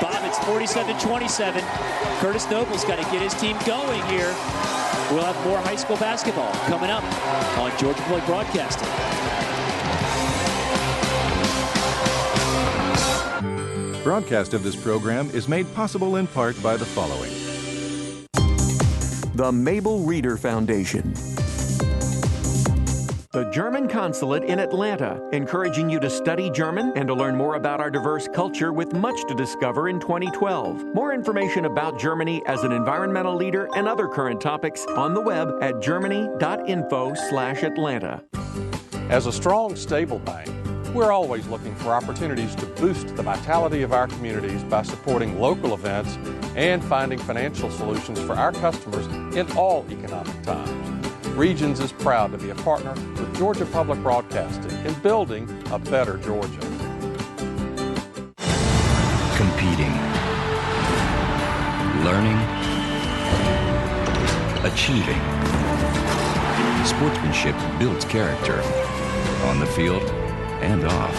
Bob, it's 47-27. Curtis Noble's got to get his team going here. We'll have more high school basketball coming up on Georgia Public Broadcasting. Broadcast of this program is made possible in part by the following. The Mabel Reader Foundation. the German Consulate in Atlanta, encouraging you to study German and to learn more about our diverse culture with much to discover in 2012. More information about Germany as an environmental leader and other current topics on the web at germany.info/Atlanta. As a strong, stable bank, we're always looking for opportunities to boost the vitality of our communities by supporting local events and finding financial solutions for our customers in all economic times. Regions is proud to be a partner with Georgia Public Broadcasting in building a better Georgia. Competing, learning, achieving. Sportsmanship builds character on the field and off.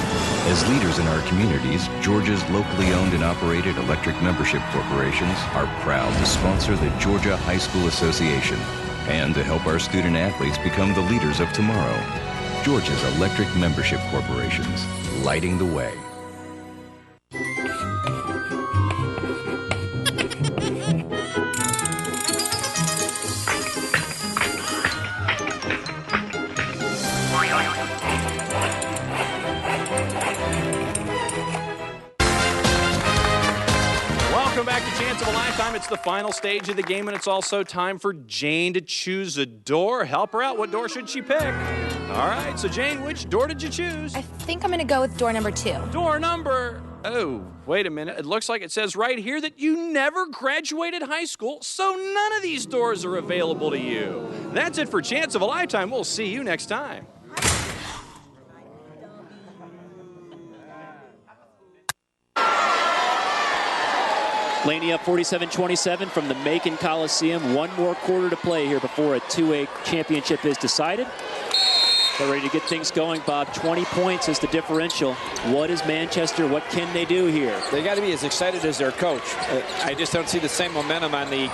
As leaders in our communities, Georgia's locally owned and operated electric membership corporations are proud to sponsor the Georgia High School Association and to help our student athletes become the leaders of tomorrow. Georgia's electric membership corporations, lighting the way. Welcome back to Chance of a Lifetime. It's the final stage of the game, and it's also time for Jane to choose a door. Help her out. What door should she pick? All right, so Jane, which door did you choose? I think I'm going to go with door number 2. Door number... Oh, wait a minute. It looks like it says right here that you never graduated high school, so none of these doors are available to you. That's it for Chance of a Lifetime. We'll see you next time. Laney up 47-27 from the Macon Coliseum. One more quarter to play here before a 2A championship is decided. They're ready to get things going, Bob. 20 points is the differential. What is Manchester? What can they do here? They got to be as excited as their coach. I just don't see the same momentum on the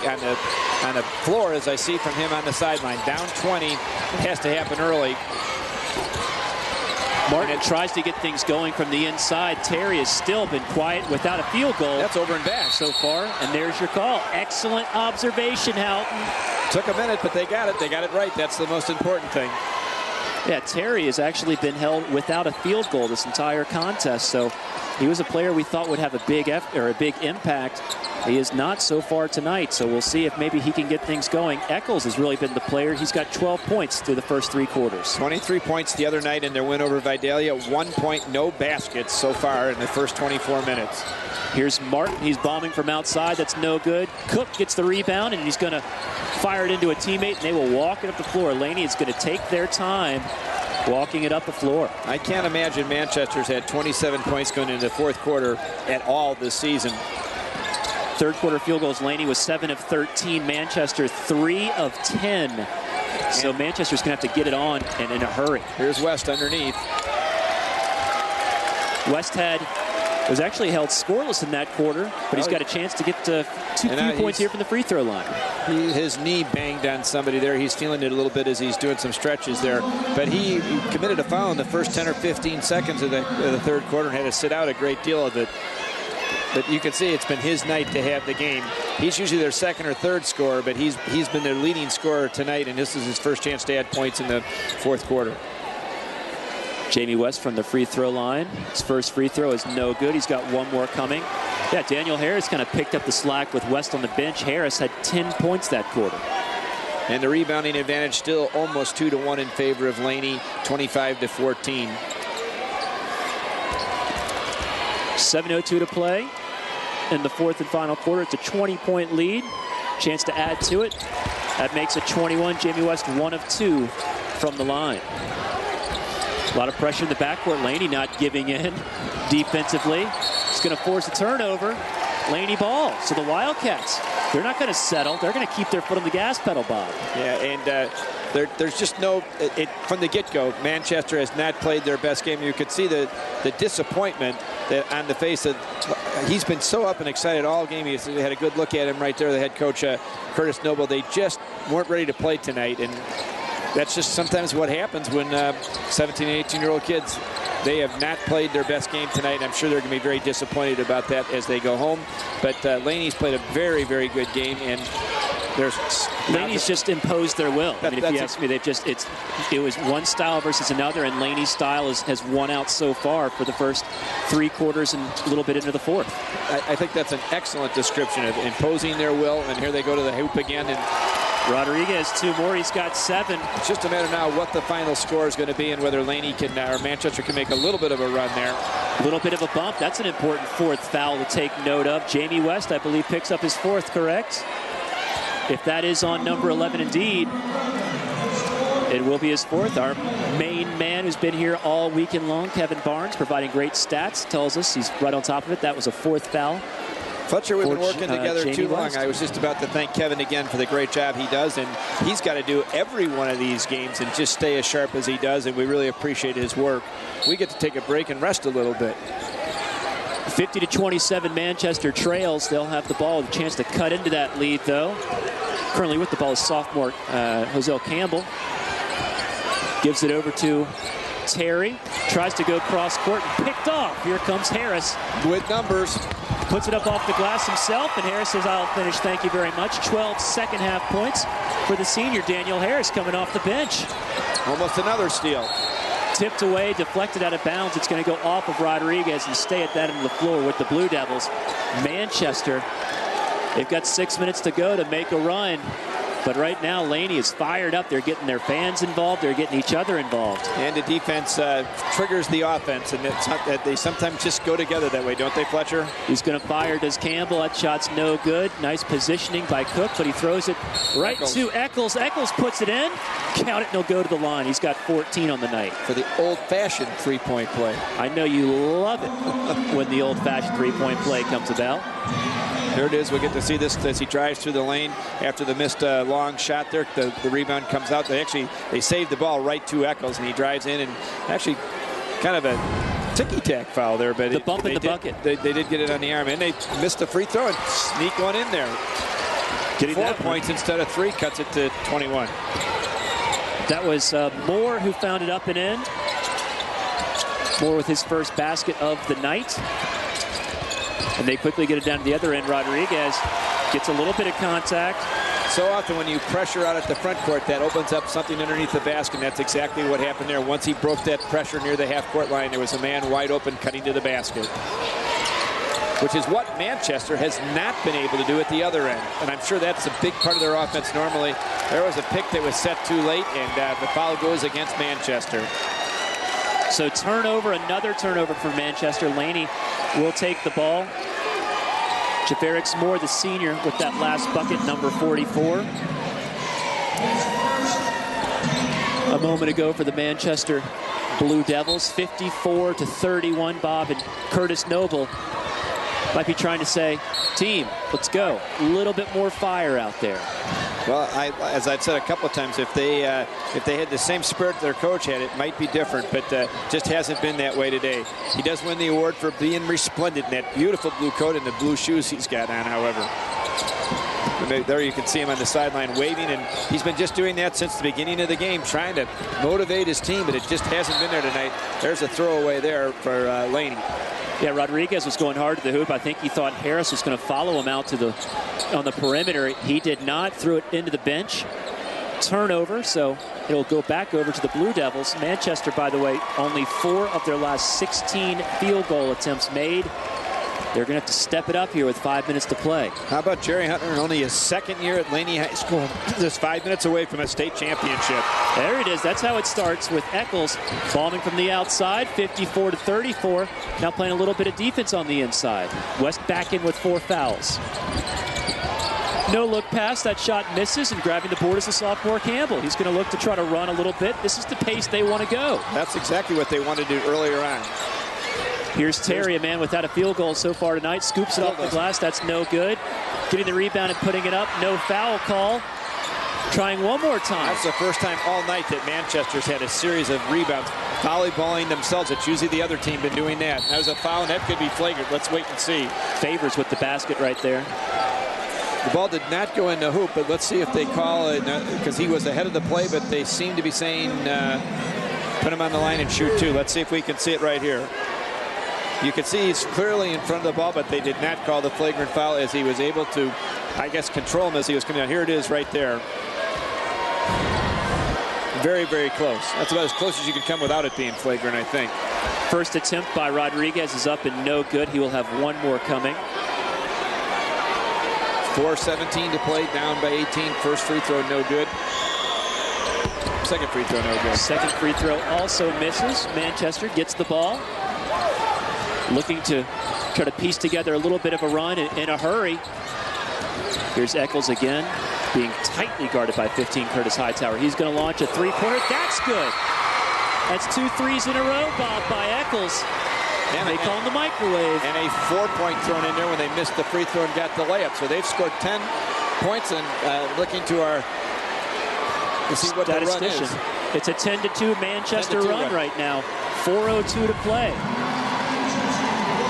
floor as I see from him on the sideline. Down 20, it has to happen early. Martin tries to get things going from the inside. Terry has still been quiet without a field goal. That's over and back so far, and there's your call. Excellent observation, Houghton. Took a minute, but they got it. They got it right. That's the most important thing. Yeah, Terry has actually been held without a field goal this entire contest, so he was a player we thought would have a big impact. He is not so far tonight, so we'll see if maybe he can get things going. Eccles has really been the player. He's got 12 points through the first 3 quarters. 23 points the other night in their win over Vidalia. 1 point, no baskets so far in the first 24 minutes. Here's Martin. He's bombing from outside. That's no good. Cook gets the rebound, and he's going to fire it into a teammate, and they will walk it up the floor. Laney is going to take their time walking it up the floor. I can't imagine Manchester's had 27 points going into the fourth quarter at all this season. Third quarter field goals, Laney was 7 of 13. Manchester 3 of 10. So Manchester's going to have to get it on and in a hurry. Here's West underneath. West was actually held scoreless in that quarter, but he's got a chance to get to 2 points here from the free throw line. His knee banged on somebody there. He's feeling it a little bit as he's doing some stretches there. But he committed a foul in the first 10 or 15 seconds of the third quarter and had to sit out a great deal of it. But you can see it's been his night to have the game. He's usually their second or third scorer, but he's been their leading scorer tonight, and this is his first chance to add points in the fourth quarter. Jamie West from the free throw line. His first free throw is no good. He's got one more coming. Yeah, Daniel Harris kind of picked up the slack with West on the bench. Harris had 10 points that quarter. And the rebounding advantage still almost 2-1 in favor of Laney, 25-14. 7:02 to play in the fourth and final quarter. It's a 20-point lead. Chance to add to it. That makes it 21. Jamie West 1 of 2 from the line. A lot of pressure in the backcourt. Laney not giving in defensively. It's going to force a turnover. Laney ball. So the Wildcats, they're not going to settle. They're going to keep their foot on the gas pedal, Bob. Yeah, and there's just no, from the get-go, Manchester has not played their best game. You could see the disappointment that on the face of, he's been so up and excited all game. They had a good look at him right there, the head coach, Curtis Noble. They just weren't ready to play tonight, and that's just sometimes what happens when 17 and 18-year-old kids, they have not played their best game tonight. I'm sure they're going to be very disappointed about that as they go home. But Laney's played a very, very good game, and Laney's just imposed their will. I mean, if you ask me, it was one style versus another, and Laney's style has won out so far for the first 3 quarters and a little bit into the 4th. I think that's an excellent description of imposing their will, and here they go to the hoop again. And Rodriguez 2 more. He's got 7. It's just a matter now what the final score is going to be and whether Laney can or Manchester can make a little bit of a run there. A little bit of a bump. That's an important 4th foul to take note of. Jamie West, I believe, picks up his 4th, correct? If that is on number 11 indeed, it will be his 4th. Our main man who's been here all weekend long, Kevin Barnes, providing great stats, tells us he's right on top of it. That was a 4th foul. Fletcher, we've been working together Jamie too long. West. I was just about to thank Kevin again for the great job he does, and he's got to do every one of these games and just stay as sharp as he does, and we really appreciate his work. We get to take a break and rest a little bit. 50-27, Manchester trails. They'll have the ball with a chance to cut into that lead, though. Currently with the ball is sophomore Jose Campbell. Gives it over to Terry. Tries to go cross court and picked off. Here comes Harris. With numbers. Puts it up off the glass himself, and Harris says, I'll finish, thank you very much. 12 second-half points for the senior, Daniel Harris, coming off the bench. Almost another steal. Tipped away, deflected out of bounds. It's going to go off of Rodriguez and stay at that end of the floor with the Blue Devils. Manchester, they've got 6 minutes to go to make a run. But right now, Laney is fired up. They're getting their fans involved. They're getting each other involved. And the defense triggers the offense, and they sometimes just go together that way, don't they, Fletcher? He's going to fire, does Campbell. That shot's no good. Nice positioning by Cook, but he throws it right to Eccles. Eccles puts it in. Count it, and he'll go to the line. He's got 14 on the night. For the old-fashioned three-point play. I know you love it when the old-fashioned three-point play comes about. There it is. We get to see this as he drives through the lane after the missed long shot there. The rebound comes out. They saved the ball right to Eccles, and he drives in, and actually kind of a ticky-tack foul there. But the bump in the bucket. They did get it on the arm, and they missed the free throw and sneak one in there. Getting 4 points instead of 3 cuts it to 21. That was Moore who found it up and in. Moore with his first basket of the night. And they quickly get it down to the other end. Rodriguez gets a little bit of contact. So often when you pressure out at the front court, that opens up something underneath the basket, and that's exactly what happened there. Once he broke that pressure near the half-court line, there was a man wide open cutting to the basket, which is what Manchester has not been able to do at the other end. And I'm sure that's a big part of their offense normally. There was a pick that was set too late, and the foul goes against Manchester. So turnover, another turnover for Manchester. Laney will take the ball. Javarix Moore, the senior, with that last bucket, number 44. A moment ago for the Manchester Blue Devils, 54-31. Bob and Curtis Noble might be trying to say, team, let's go. A little bit more fire out there. Well, as I've said a couple of times, if they had the same spirit their coach had, it might be different, but just hasn't been that way today. He does win the award for being resplendent in that beautiful blue coat and the blue shoes he's got on, however. And there you can see him on the sideline waving, and he's been just doing that since the beginning of the game, trying to motivate his team, but it just hasn't been there tonight. There's a throwaway there for Laney. Yeah, Rodriguez was going hard to the hoop. I think he thought Harris was going to follow him out to on the perimeter. He did not. Threw it into the bench. Turnover, so it'll go back over to the Blue Devils. Manchester, by the way, only 4 of their last 16 field goal attempts made. They're going to have to step it up here with 5 minutes to play. How about Jerry Hunter, only his second year at Laney High School, just 5 minutes away from a state championship. There it is. That's how it starts with Eccles bombing from the outside, 54-34. Now playing a little bit of defense on the inside. West back in with 4 fouls. No look pass. That shot misses, and grabbing the board is the sophomore Campbell. He's going to look to try to run a little bit. This is the pace they want to go. That's exactly what they wanted to do earlier on. Here's Terry, a man without a field goal so far tonight. Scoops it off the glass. That's no good. Getting the rebound and putting it up. No foul call. Trying one more time. That's the first time all night that Manchester's had a series of rebounds. Volleyballing themselves. It's usually the other team been doing that. That was a foul, and that could be flagrant. Let's wait and see. Favors with the basket right there. The ball did not go in the hoop, but let's see if they call it, because he was ahead of the play, but they seem to be saying put him on the line and shoot 2. Let's see if we can see it right here. You can see he's clearly in front of the ball, but they did not call the flagrant foul as he was able to I guess, control him as he was coming down. Here it is right there. Very, very close. That's about as close as you can come without it being flagrant, I think. First attempt by Rodriguez is up and no good. He will have one more coming. 4:17 to play, down by 18. First free throw, no good. Second free throw, no good. Second free throw also misses. Manchester gets the ball. Looking to try to piece together a little bit of a run in a hurry. Here's Eccles again, being tightly guarded by 15 Curtis Hightower. He's going to launch a three-pointer. That's good. That's 2 threes in a row, Bob, by Eccles. And they call him the microwave. And a 4-point thrown in there when they missed the free throw and got the layup. So they've scored 10 points, and looking to our see what the run is. It's a 10-2 Manchester run right now. 4:02 to play.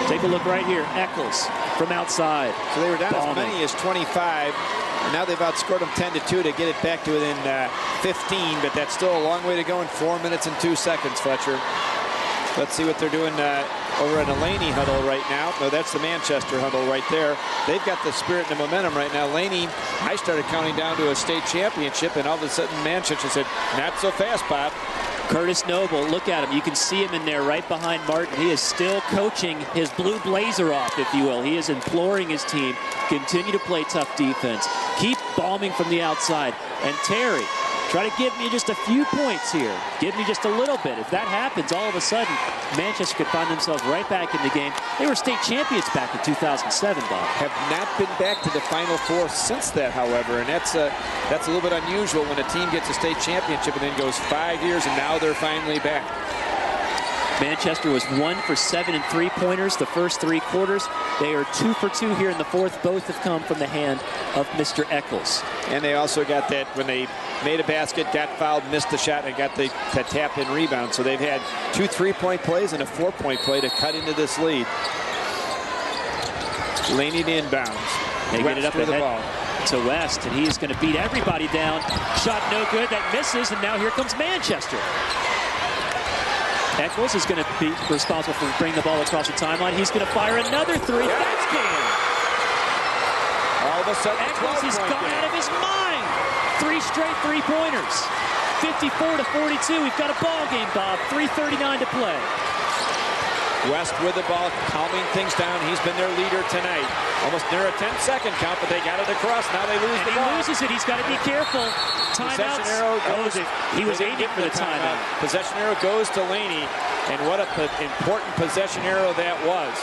Take a look right here. Eccles from outside. So they were down as many as 25. And now they've outscored them 10-2 to get it back to within 15. But that's still a long way to go in 4 minutes and 2 seconds, Fletcher. Let's see what they're doing over in a Laney huddle right now. No, that's the Manchester huddle right there. They've got the spirit and the momentum right now. Laney, I started counting down to a state championship, and all of a sudden Manchester said, not so fast, Bob. Curtis Noble, look at him. You can see him in there right behind Martin. He is still coaching his blue blazer off, if you will. He is imploring his team, continue to play tough defense. Keep bombing from the outside. And Terry, try to give me just a few points here. Give me just a little bit. If that happens, all of a sudden, Manchester could find themselves right back in the game. They were state champions back in 2007, Bob. Have not been back to the Final Four since that, however, and that's a little bit unusual when a team gets a state championship and then goes 5 years, and now they're finally back. Manchester was 1 for 7 in three-pointers the first 3 quarters. They are 2 for 2 here in the fourth. Both have come from the hand of Mr. Eccles. And they also got that when they made a basket, got fouled, missed the shot, and got the tap-in rebound. So they've had 2 3-point plays and a 4-point play to cut into this lead. Laney to inbounds. They get it up ahead to West, and he's going to beat everybody down. Shot no good. That misses, and now here comes Manchester. Eccles is going to be responsible for bringing the ball across the timeline. He's going to fire another 3. Yeah. That's good. All of a sudden, Eccles has gone out of his mind. 3 straight three-pointers. 54-42. We've got a ball game, Bob. 3:39 to play. West with the ball, calming things down. He's been their leader tonight. Almost near a 10-second count, but they got it across. Now they lose the ball. He loses it. He's got to be careful. Possession arrow goes. He was aiming for the timeout. Possession arrow goes to Laney, and what an important possession arrow that was.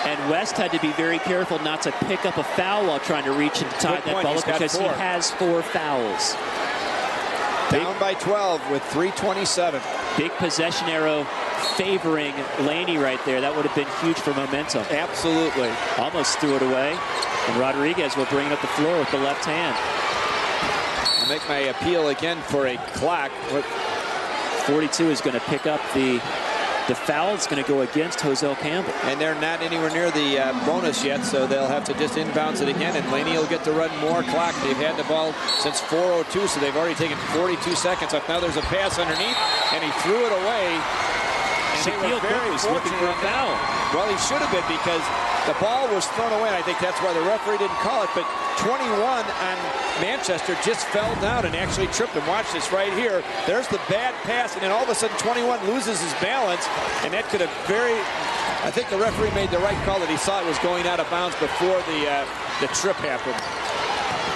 And West had to be very careful not to pick up a foul while trying to reach and tie that ball up because he has 4 fouls. Down by 12 with 3:27. Big possession arrow favoring Laney right there. That would have been huge for momentum. Absolutely. Almost threw it away. And Rodriguez will bring it up the floor with the left hand. I'll make my appeal again for a clock. 42 is going to pick up the foul. It's going to go against Hosel Campbell. And they're not anywhere near the bonus yet, so they'll have to just inbounds it again, and Laney will get to run more clock. They've had the ball since 4:02, so they've already taken 42 seconds off. Now there's a pass underneath, and he threw it away. And Shaquille Cook was looking for a foul. Well, he should have been, because the ball was thrown away, and I think that's why the referee didn't call it. But 21 on Manchester just fell down and actually tripped him. Watch this right here. There's the bad pass, and then all of a sudden 21 loses his balance, and that could have I think the referee made the right call that he saw it was going out of bounds before the trip happened.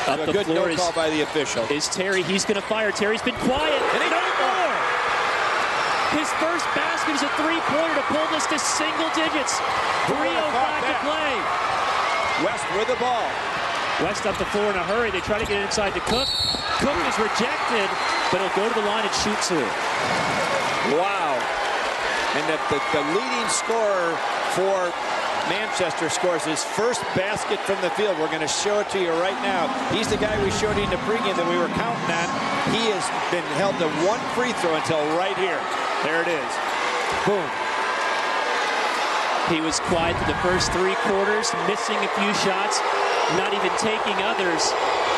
Up so the good floor no call by the official. Is Terry. He's going to fire. Terry's been quiet. And no more. His first basket is a 3-pointer to pull this to single digits. 3:05 to play. West with the ball. West up the floor in a hurry. They try to get it inside to Cook. Cook is rejected, but he'll go to the line and shoot 2. Wow. And the leading scorer for Manchester scores his first basket from the field. We're going to show it to you right now. He's the guy we showed you in the pregame that we were counting on. He has been held to 1 free throw until right here. There it is. Boom. He was quiet for the first 3 quarters, missing a few shots, not even taking others.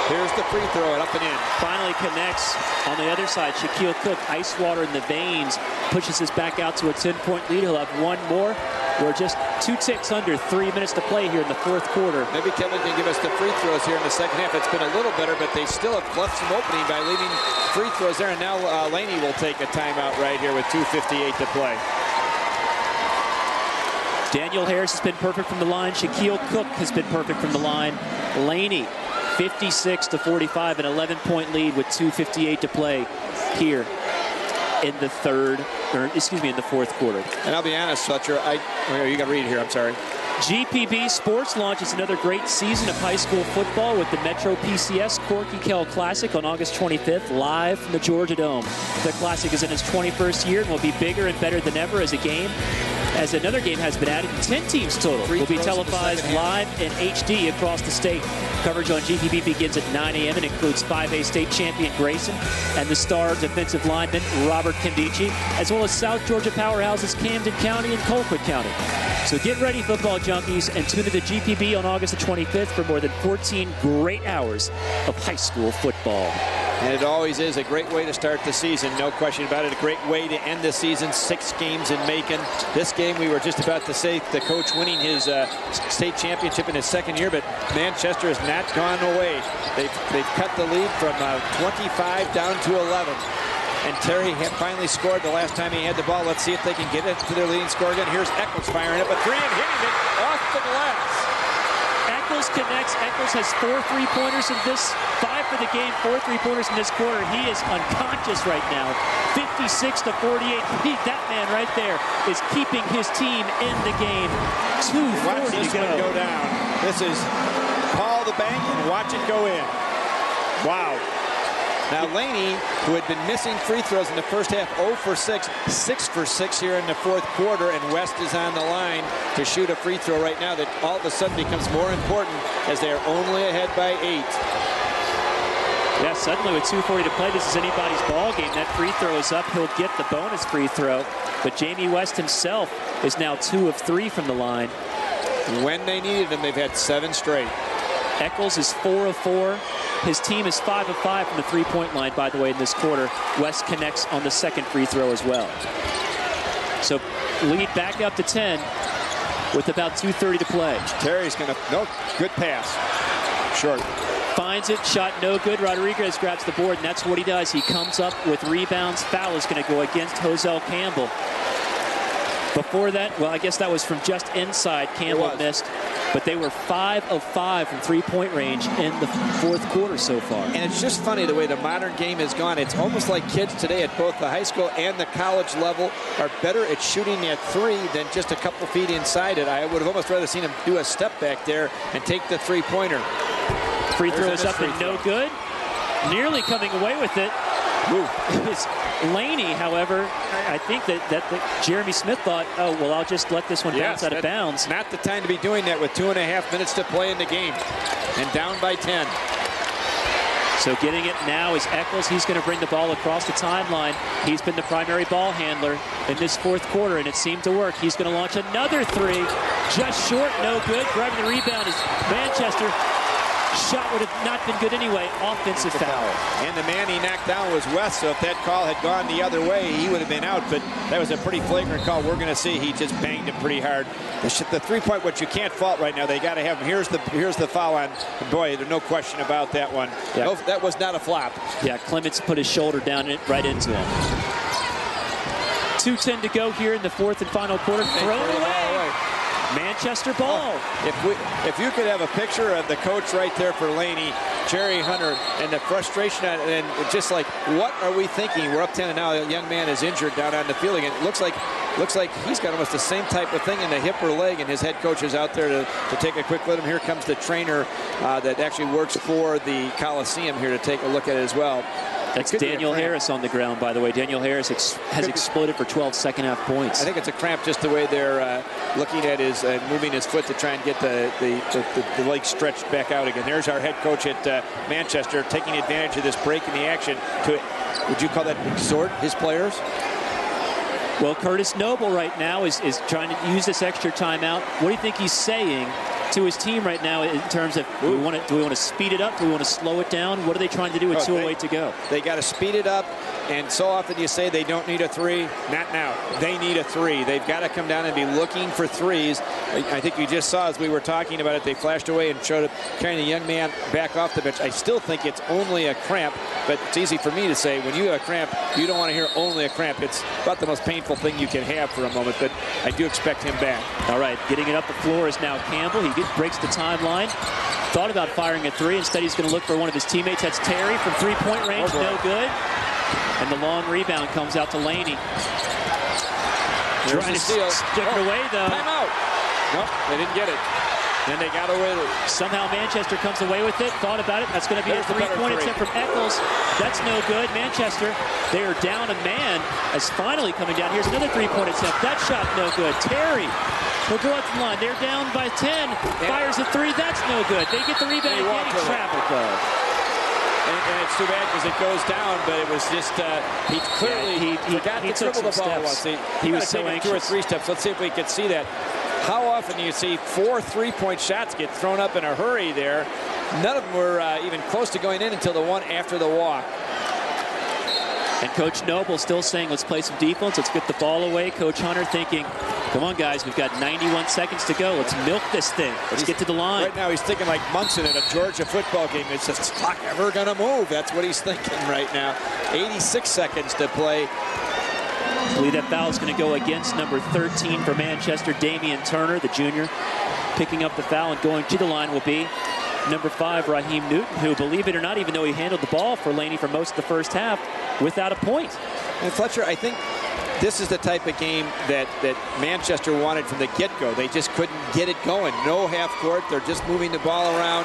Here's the free throw, and up and in. Finally connects on the other side. Shaquille Cook, ice water in the veins, pushes us back out to a 10-point lead. He'll have 1 more. We're just 2 ticks under 3 minutes to play here in the fourth quarter. Maybe Kevin can give us the free throws here in the second half. It's been a little better, but they still have left some opening by leaving free throws there. And now Laney will take a timeout right here with 2:58 to play. Daniel Harris has been perfect from the line. Shaquille Cook has been perfect from the line. Laney, 56-45, an 11-point lead with 2:58 to play here in the in the fourth quarter. And I'll be honest, Fletcher, you got to read here, I'm sorry. GPB Sports launches another great season of high school football with the Metro PCS Corky Kell Classic on August 25th, live from the Georgia Dome. The Classic is in its 21st year and will be bigger and better than ever as another game has been added. 10 teams total will be televised live in HD across the state. Coverage on GPB begins at 9 a.m. and includes 5A state champion Grayson and the star defensive lineman Robert Kendici, as well as South Georgia powerhouses Camden County and Colquitt County. So get ready, football junkies, and tune into GPB on August the 25th for more than 14 great hours of high school football. And it always is a great way to start the season, no question about it. A great way to end the season. 6 games in Macon. This game, we were just about to say the coach winning his state championship in his second year, but Manchester has not gone away. They've cut the lead from 25 down to 11. And Terry had finally scored the last time he had the ball. Let's see if they can get it to their leading score again. Here's Eccles firing up a 3 and hitting it off the glass. Eccles connects. Eccles has 4 3-pointers in this, 5 for the game, 4 3-pointers in this quarter. He is unconscious right now. 56-48. That man right there is keeping his team in the game. 2:40 watch this to go. one go down. This is Paul the bank and watch it go in. Wow. Now Laney, who had been missing free throws in the first half, 0 for 6, 6 for 6 here in the fourth quarter, and West is on the line to shoot a free throw right now that all of a sudden becomes more important as they are only ahead by 8. Yeah, suddenly with 2:40 to play, this is anybody's ball game. That free throw is up. He'll get the bonus free throw. But Jamie West himself is now 2 of 3 from the line. When they needed him, they've had 7 straight. Eccles is 4 of 4. His team is 5 of 5 from the 3-point line, by the way, in this quarter. West connects on the second free throw as well. So lead back up to 10 with about 2:30 to play. Terry's going to, no, good pass. Short. Finds it, shot no good. Rodriguez grabs the board, and that's what he does. He comes up with rebounds. Foul is going to go against Hosel Campbell. Before that, well, I guess that was from just inside. Campbell missed. But they were 5 of 5 from 3-point range in the fourth quarter so far. And it's just funny the way the modern game has gone. It's almost like kids today at both the high school and the college level are better at shooting at 3 than just a couple feet inside it. I would have almost rather seen him do a step back there and take the 3-pointer. Free throw is up and no good. Nearly coming away with it. It's Laney, however, I think that Jeremy Smith thought, oh, well, I'll just let this one bounce out of bounds. Not the time to be doing that with 2.5 minutes to play in the game. And down by 10. So getting it now is Eccles. He's going to bring the ball across the timeline. He's been the primary ball handler in this fourth quarter, and it seemed to work. He's going to launch another 3. Just short, no good. Grabbing the rebound is Manchester. Shot would have not been good anyway. Offensive foul. And the man he knocked down was West, so if that call had gone the other way, he would have been out, but that was a pretty flagrant call. We're going to see he just banged him pretty hard. The 3-point, which you can't fault right now, they got to have him. Here's the foul on, boy, there's no question about that one. Yeah. No, that was not a flop. Yeah, Clements put his shoulder down right into him. 2:10 to go here in the fourth and final quarter. Thrown away. Manchester ball. If you could have a picture of the coach right there for Laney, Jerry Hunter, and the frustration and just like, what are we thinking? We're up 10 and now a young man is injured down on the field again. It looks like he's got almost the same type of thing in the hip or leg, and his head coach is out there to take a quick look at him. Here comes the trainer that actually works for the Coliseum here to take a look at it as well. That's Daniel Harris on the ground, by the way. Daniel Harris has exploded for 12 second-half points. I think it's a cramp just the way they're looking at his moving his foot to try and get the leg stretched back out again. There's our head coach at Manchester taking advantage of this break in the action to, would you call that exhort his players? Well, Curtis Noble right now is trying to use this extra timeout. What do you think he's saying to his team right now in terms of do we want to speed it up? Do we want to slow it down? What are they trying to do with 2:08 to go? They got to speed it up, and so often you say they don't need a three. Not now. They need a three. They've got to come down and be looking for threes. I think you just saw as we were talking about it, they flashed away and showed up carrying the young man back off the bench. I still think it's only a cramp, but it's easy for me to say when you have a cramp, you don't want to hear only a cramp. It's about the most painful thing you can have for a moment, but I do expect him back. All right, getting it up the floor is now Campbell. He breaks the timeline. Thought about firing a three. Instead, he's going to look for one of his teammates. That's Terry from three-point range. No good. And the long rebound comes out to Laney. Trying to steal. Stick it away, though. Timeout. Nope, they didn't get it. And they got away with it. Somehow Manchester comes away with it. Thought about it. That's going to be a three-point attempt from Eccles. That's no good. Manchester, they are down a man as finally coming down. Here's another three-point attempt. That shot no good. Terry will go up the line. They're down by 10. Fires a three. That's no good. They get the rebound again. He traveled, though. And it's too bad because it goes down, but it was just, he clearly forgot to dribble the ball once. He was so anxious. 2 or 3 steps. Let's see if we can see that. How often do you see 4 3-point shots get thrown up in a hurry there? None of them were even close to going in until the one after the walk. And Coach Noble still saying, let's play some defense. Let's get the ball away. Coach Hunter thinking, come on, guys, we've got 91 seconds to go. Let's milk this thing. Let's get to the line. Right now he's thinking like Munson in a Georgia football game. Is this clock ever going to move? That's what he's thinking right now. 86 seconds to play. I believe that foul is going to go against number 13 for Manchester, Damian Turner, the junior. Picking up the foul and going to the line will be number 5, Raheem Newton, who, believe it or not, even though he handled the ball for Laney for most of the first half, without a point. And Fletcher, I think this is the type of game that Manchester wanted from the get-go. They just couldn't get it going. No half court. They're just moving the ball around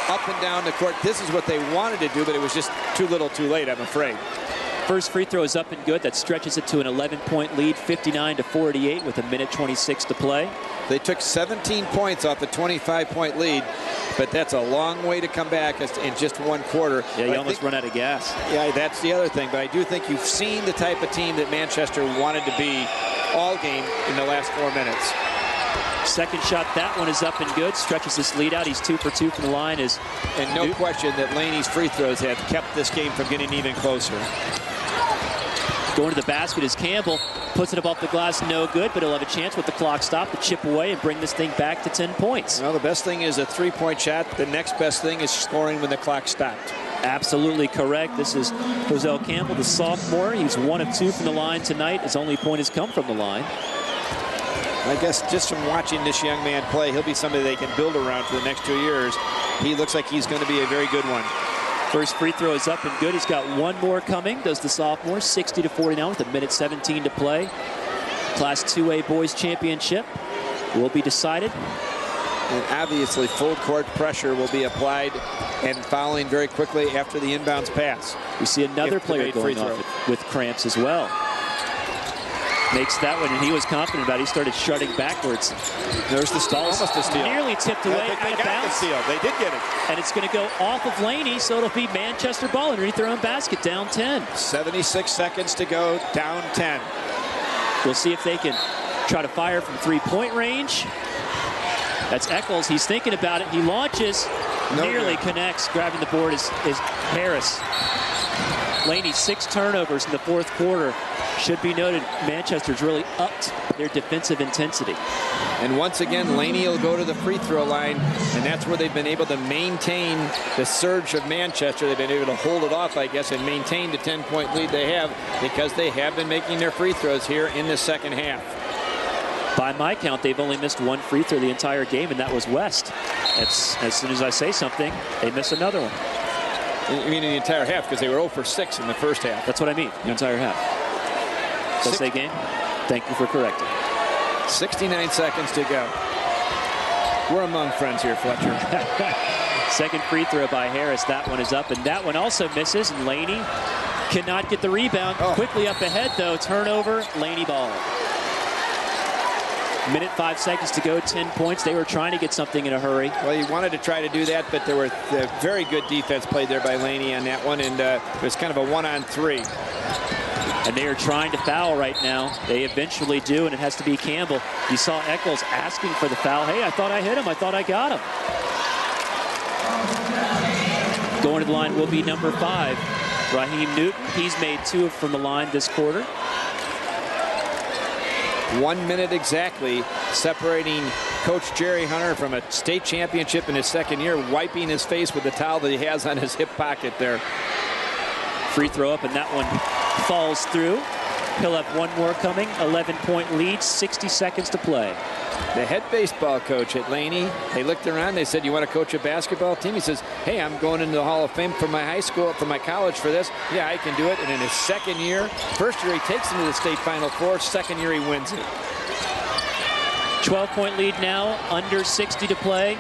up and down the court. This is what they wanted to do, but it was just too little too late, I'm afraid. First free throw is up and good. That stretches it to an 11-point lead, 59-48 with 1:26 to play. They took 17 points off the 25-point lead, but that's a long way to come back in just 1 quarter. Yeah, you almost run out of gas. Yeah, that's the other thing. But I do think you've seen the type of team that Manchester wanted to be all game in the last 4 minutes. Second shot, that one is up and good. Stretches this lead out. He's 2 for 2 from the line. And no question that Laney's free throws have kept this game from getting even closer. Going to the basket is Campbell. Puts it above the glass, no good, but he'll have a chance with the clock stopped to chip away and bring this thing back to 10 points. Well, the best thing is a 3-point shot. The next best thing is scoring when the clock stopped. Absolutely correct. This is Jose Campbell, the sophomore. He's 1 of 2 from the line tonight. His only point has come from the line. I guess just from watching this young man play, he'll be somebody they can build around for the next 2 years. He looks like he's going to be a very good one. First free throw is up and good. He's got 1 more coming, does the sophomore, 60-49 with 1:17 to play. Class 2A Boys Championship will be decided. And obviously full court pressure will be applied and fouling very quickly after the inbounds pass. We see another player going off with cramps as well. Makes that one, and he was confident about it. He started shutting backwards. There's the steal. Almost a steal. Nearly tipped away. They got the steal. They did get it. And it's going to go off of Laney, so it'll be Manchester ball underneath their own basket, down 10. 76 seconds to go, down 10. We'll see if they can try to fire from 3-point range. That's Eccles. He's thinking about it. He launches, nearly connects. Grabbing the board is Harris. Laney, 6 turnovers in the 4th quarter. Should be noted, Manchester's really upped their defensive intensity. And once again, Laney will go to the free throw line, and that's where they've been able to maintain the surge of Manchester. They've been able to hold it off, I guess, and maintain the 10-point lead they have because they have been making their free throws here in the second half. By my count, they've only missed 1 free throw the entire game, and that was West. That's, as soon as I say something, they miss another one. You mean in the entire half, because they were 0 for 6 in the first half. That's what I mean, the entire half. Did I say game? Thank you for correcting. 69 seconds to go. We're among friends here, Fletcher. Second free throw by Harris. That one is up, and that one also misses. And Laney cannot get the rebound. Quickly up ahead, though. Turnover, Laney ball. 1:05 to go, 10 points. They were trying to get something in a hurry. Well, he wanted to try to do that, but there were very good defense played there by Laney on that one, and it was kind of a 1-on-3. And they are trying to foul right now. They eventually do, and it has to be Campbell. You saw Eccles asking for the foul. Hey, I thought I hit him. I thought I got him. Going to the line will be number 5, Raheem Newton. He's made 2 from the line this quarter. 1 minute exactly separating Coach Jerry Hunter from a state championship in his second year, wiping his face with the towel that he has on his hip pocket there. Free throw up, and that one falls through. He'll have one more coming. 11-point lead, 60 seconds to play. The head baseball coach at Laney, they looked around, they said, you want to coach a basketball team? He says, hey, I'm going into the Hall of Fame for my high school, for my college for this. Yeah, I can do it. And in his second year, first year he takes him to the state Final Four, second year he wins it. 12-point lead now, under 60 to play.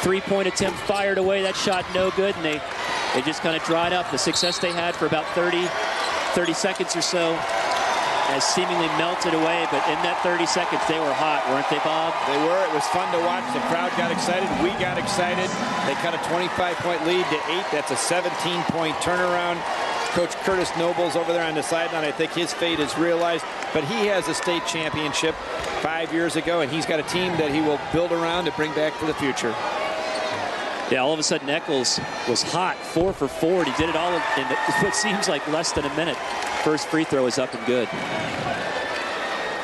3-point attempt fired away. That shot no good, and they just kind of dried up. The success they had for about 30 seconds or so has seemingly melted away, but in that 30 seconds, they were hot, weren't they, Bob? They were. It was fun to watch. The crowd got excited. We got excited. They cut a 25-point lead to 8. That's a 17-point turnaround. Coach Curtis Noble's over there on the sideline. I think his fate is realized, but he has a state championship 5 years ago, and he's got a team that he will build around to bring back for the future. Yeah, all of a sudden Eccles was hot, 4 for 4. He did it all in what seems like less than a minute. First free throw is up and good.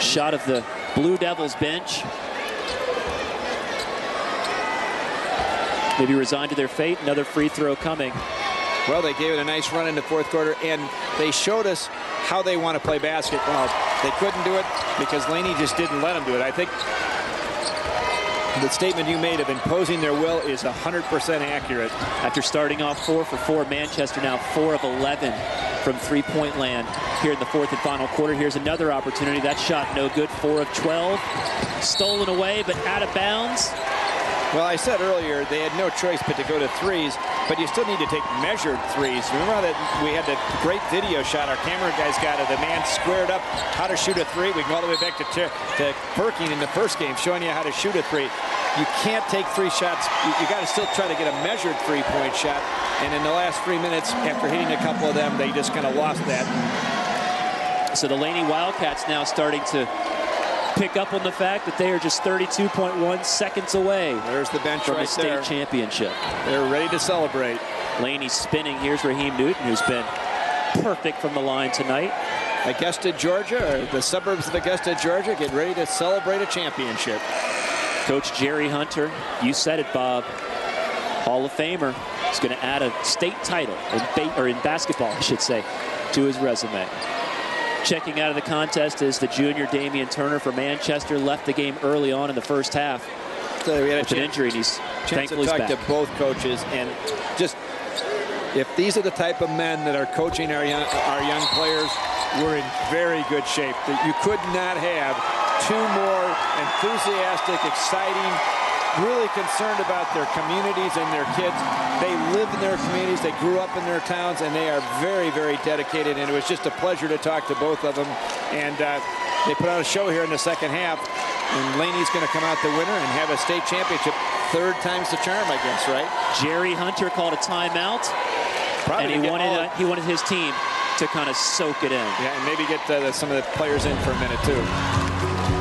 Shot of the Blue Devils bench. Maybe resigned to their fate. Another free throw coming. Well, they gave it a nice run in the fourth quarter, and they showed us how they want to play basketball. They couldn't do it because Laney just didn't let them do it. I think the statement you made of imposing their will is 100% accurate. After starting off 4 for 4, Manchester now 4 of 11 from three-point land here in the fourth and final quarter. Here's another opportunity. That shot no good. 4 of 12. Stolen away, but out of bounds. Well, I said earlier they had no choice but to go to threes, but you still need to take measured threes. Remember that we had the great video shot our camera guys got of the man squared up how to shoot a 3. We go all the way back to Perking in the first game, showing you how to shoot a 3. You can't take 3 shots. You got to still try to get a measured 3-point shot. And in the last 3 minutes, after hitting a couple of them, they just kind of lost that. So the Laney Wildcats now starting to pick up on the fact that they are just 32.1 seconds away. There's the bench from right a state there. championship. They're ready to celebrate. Laney spinning. Here's Raheem Newton, who's been perfect from the line tonight. Augusta, Georgia, or the suburbs of Augusta, Georgia, get ready to celebrate a championship. Coach Jerry Hunter, you said it, Bob, Hall of Famer, is going to add a state title, or in basketball, I should say, to his resume. Checking out of the contest is the junior Damian Turner for Manchester. Left the game early on in the first half. So we had with an injury, and he's thankfully talk back. to both coaches, and just if these are the type of men that are coaching our young players, we're in very good shape. You could not have 2 more enthusiastic, exciting, really concerned about their communities and their kids. They live in their communities, they grew up in their towns, and they are very, very dedicated, and it was just a pleasure to talk to both of them. And they put on a show here in the second half, and Laney's going to come out the winner and have a state championship. 3rd time's the charm, I guess, right? Jerry Hunter called a timeout, and he wanted his team to kind of soak it in. Yeah, and maybe get some of the players in for a minute, too.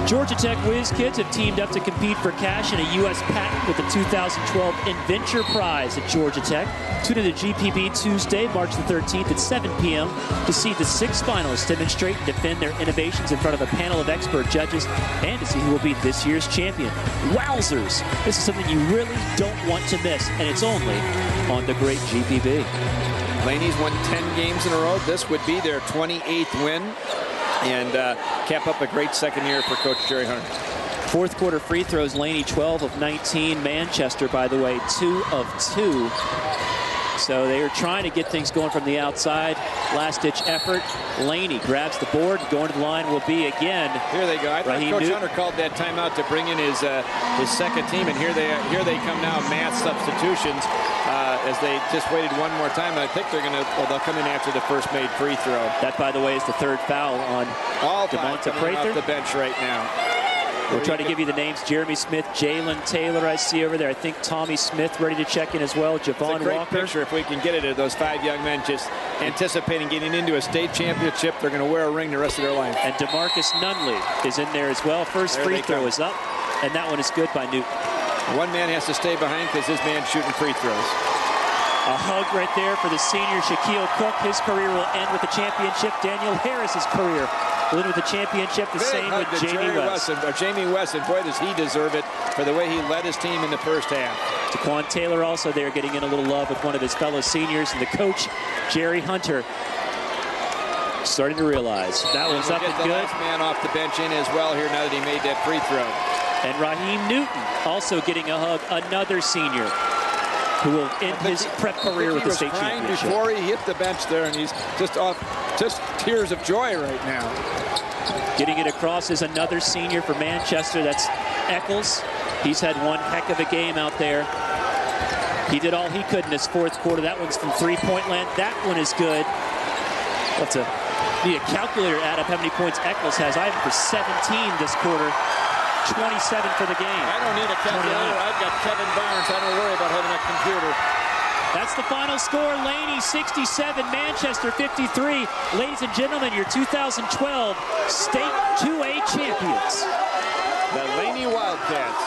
Georgia Tech Whiz Kids have teamed up to compete for cash and a U.S. patent with the 2012 Inventure Prize at Georgia Tech. Tune in to GPB Tuesday, March the 13th at 7 p.m. to see the 6 finalists demonstrate and defend their innovations in front of a panel of expert judges and to see who will be this year's champion. Wowzers! This is something you really don't want to miss, and it's only on the great GPB. Laney's won 10 games in a row. This would be their 28th win. And cap up a great second year for Coach Jerry Hunter. Fourth quarter free throws, Laney 12 of 19. Manchester, by the way, 2 of 2. So they are trying to get things going from the outside. Last-ditch effort. Laney grabs the board. Going to the line will be again. Here they go. I thought Raheem Coach Newton. Hunter called that timeout to bring in his second team, and here they come now, mass substitutions as they just waited one more time. I think they'll come in after the first made free throw. That, by the way, is the 3rd foul on All DeMonte coming off Prather. the bench right now. We'll try to give you the names. Jeremy Smith, Jalen Taylor, I see over there. I think Tommy Smith ready to check in as well. Javon It's a great Walker. picture if we can get it of those 5 young men just anticipating getting into a state championship. They're going to wear a ring the rest of their life. And DeMarcus Nunley is in there as well. First There free they throw come. is up, and that one is good by Newton. One man has to stay behind because his man's shooting free throws. A hug right there for the senior Shaquille Cook. His career will end with the championship. Daniel Harris's career will end with the championship. The same with Jamie West. Jamie West, and boy, does he deserve it for the way he led his team in the first half. Taquan Taylor also there getting in a little love with one of his fellow seniors. And the coach, Jerry Hunter, starting to realize that one's up and the good. last man off the bench in as well here now that he made that free throw. And Raheem Newton also getting a hug, another senior who will end his prep career with the state championship. Before he hit the bench there, and he's just tears of joy right now. Getting it across is another senior for Manchester. That's Eccles. He's had one heck of a game out there. He did all he could in his fourth quarter. That one's from three-point land. That one is good. What's need a calculator to add up how many points Eccles has. I have him for 17 this quarter. 27 for the game. I don't need a calculator. I've got Kevin Barnes. I don't worry about having a computer. That's the final score. Laney 67, Manchester 53. Ladies and gentlemen, your 2012 State 2A champions. The Laney Wildcats.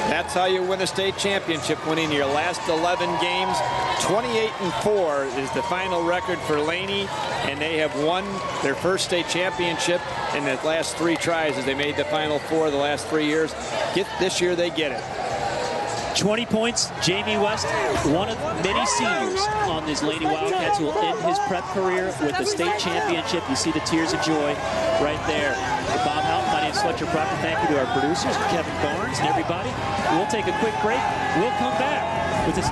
That's how you win a state championship, winning your last 11 games. 28-4 is the final record for Laney, and they have won their first state championship in the last 3 tries as they made the Final Four the last 3 years. This year they get it. 20 points, Jamie West, one of many seniors on this Laney Wildcats, who will end his prep career with the state championship. You see the tears of joy right there. For Bob Houghton, my name is Fletcher Proctor. Thank you to our producers, Kevin Barnes, and everybody. We'll take a quick break. We'll come back with this.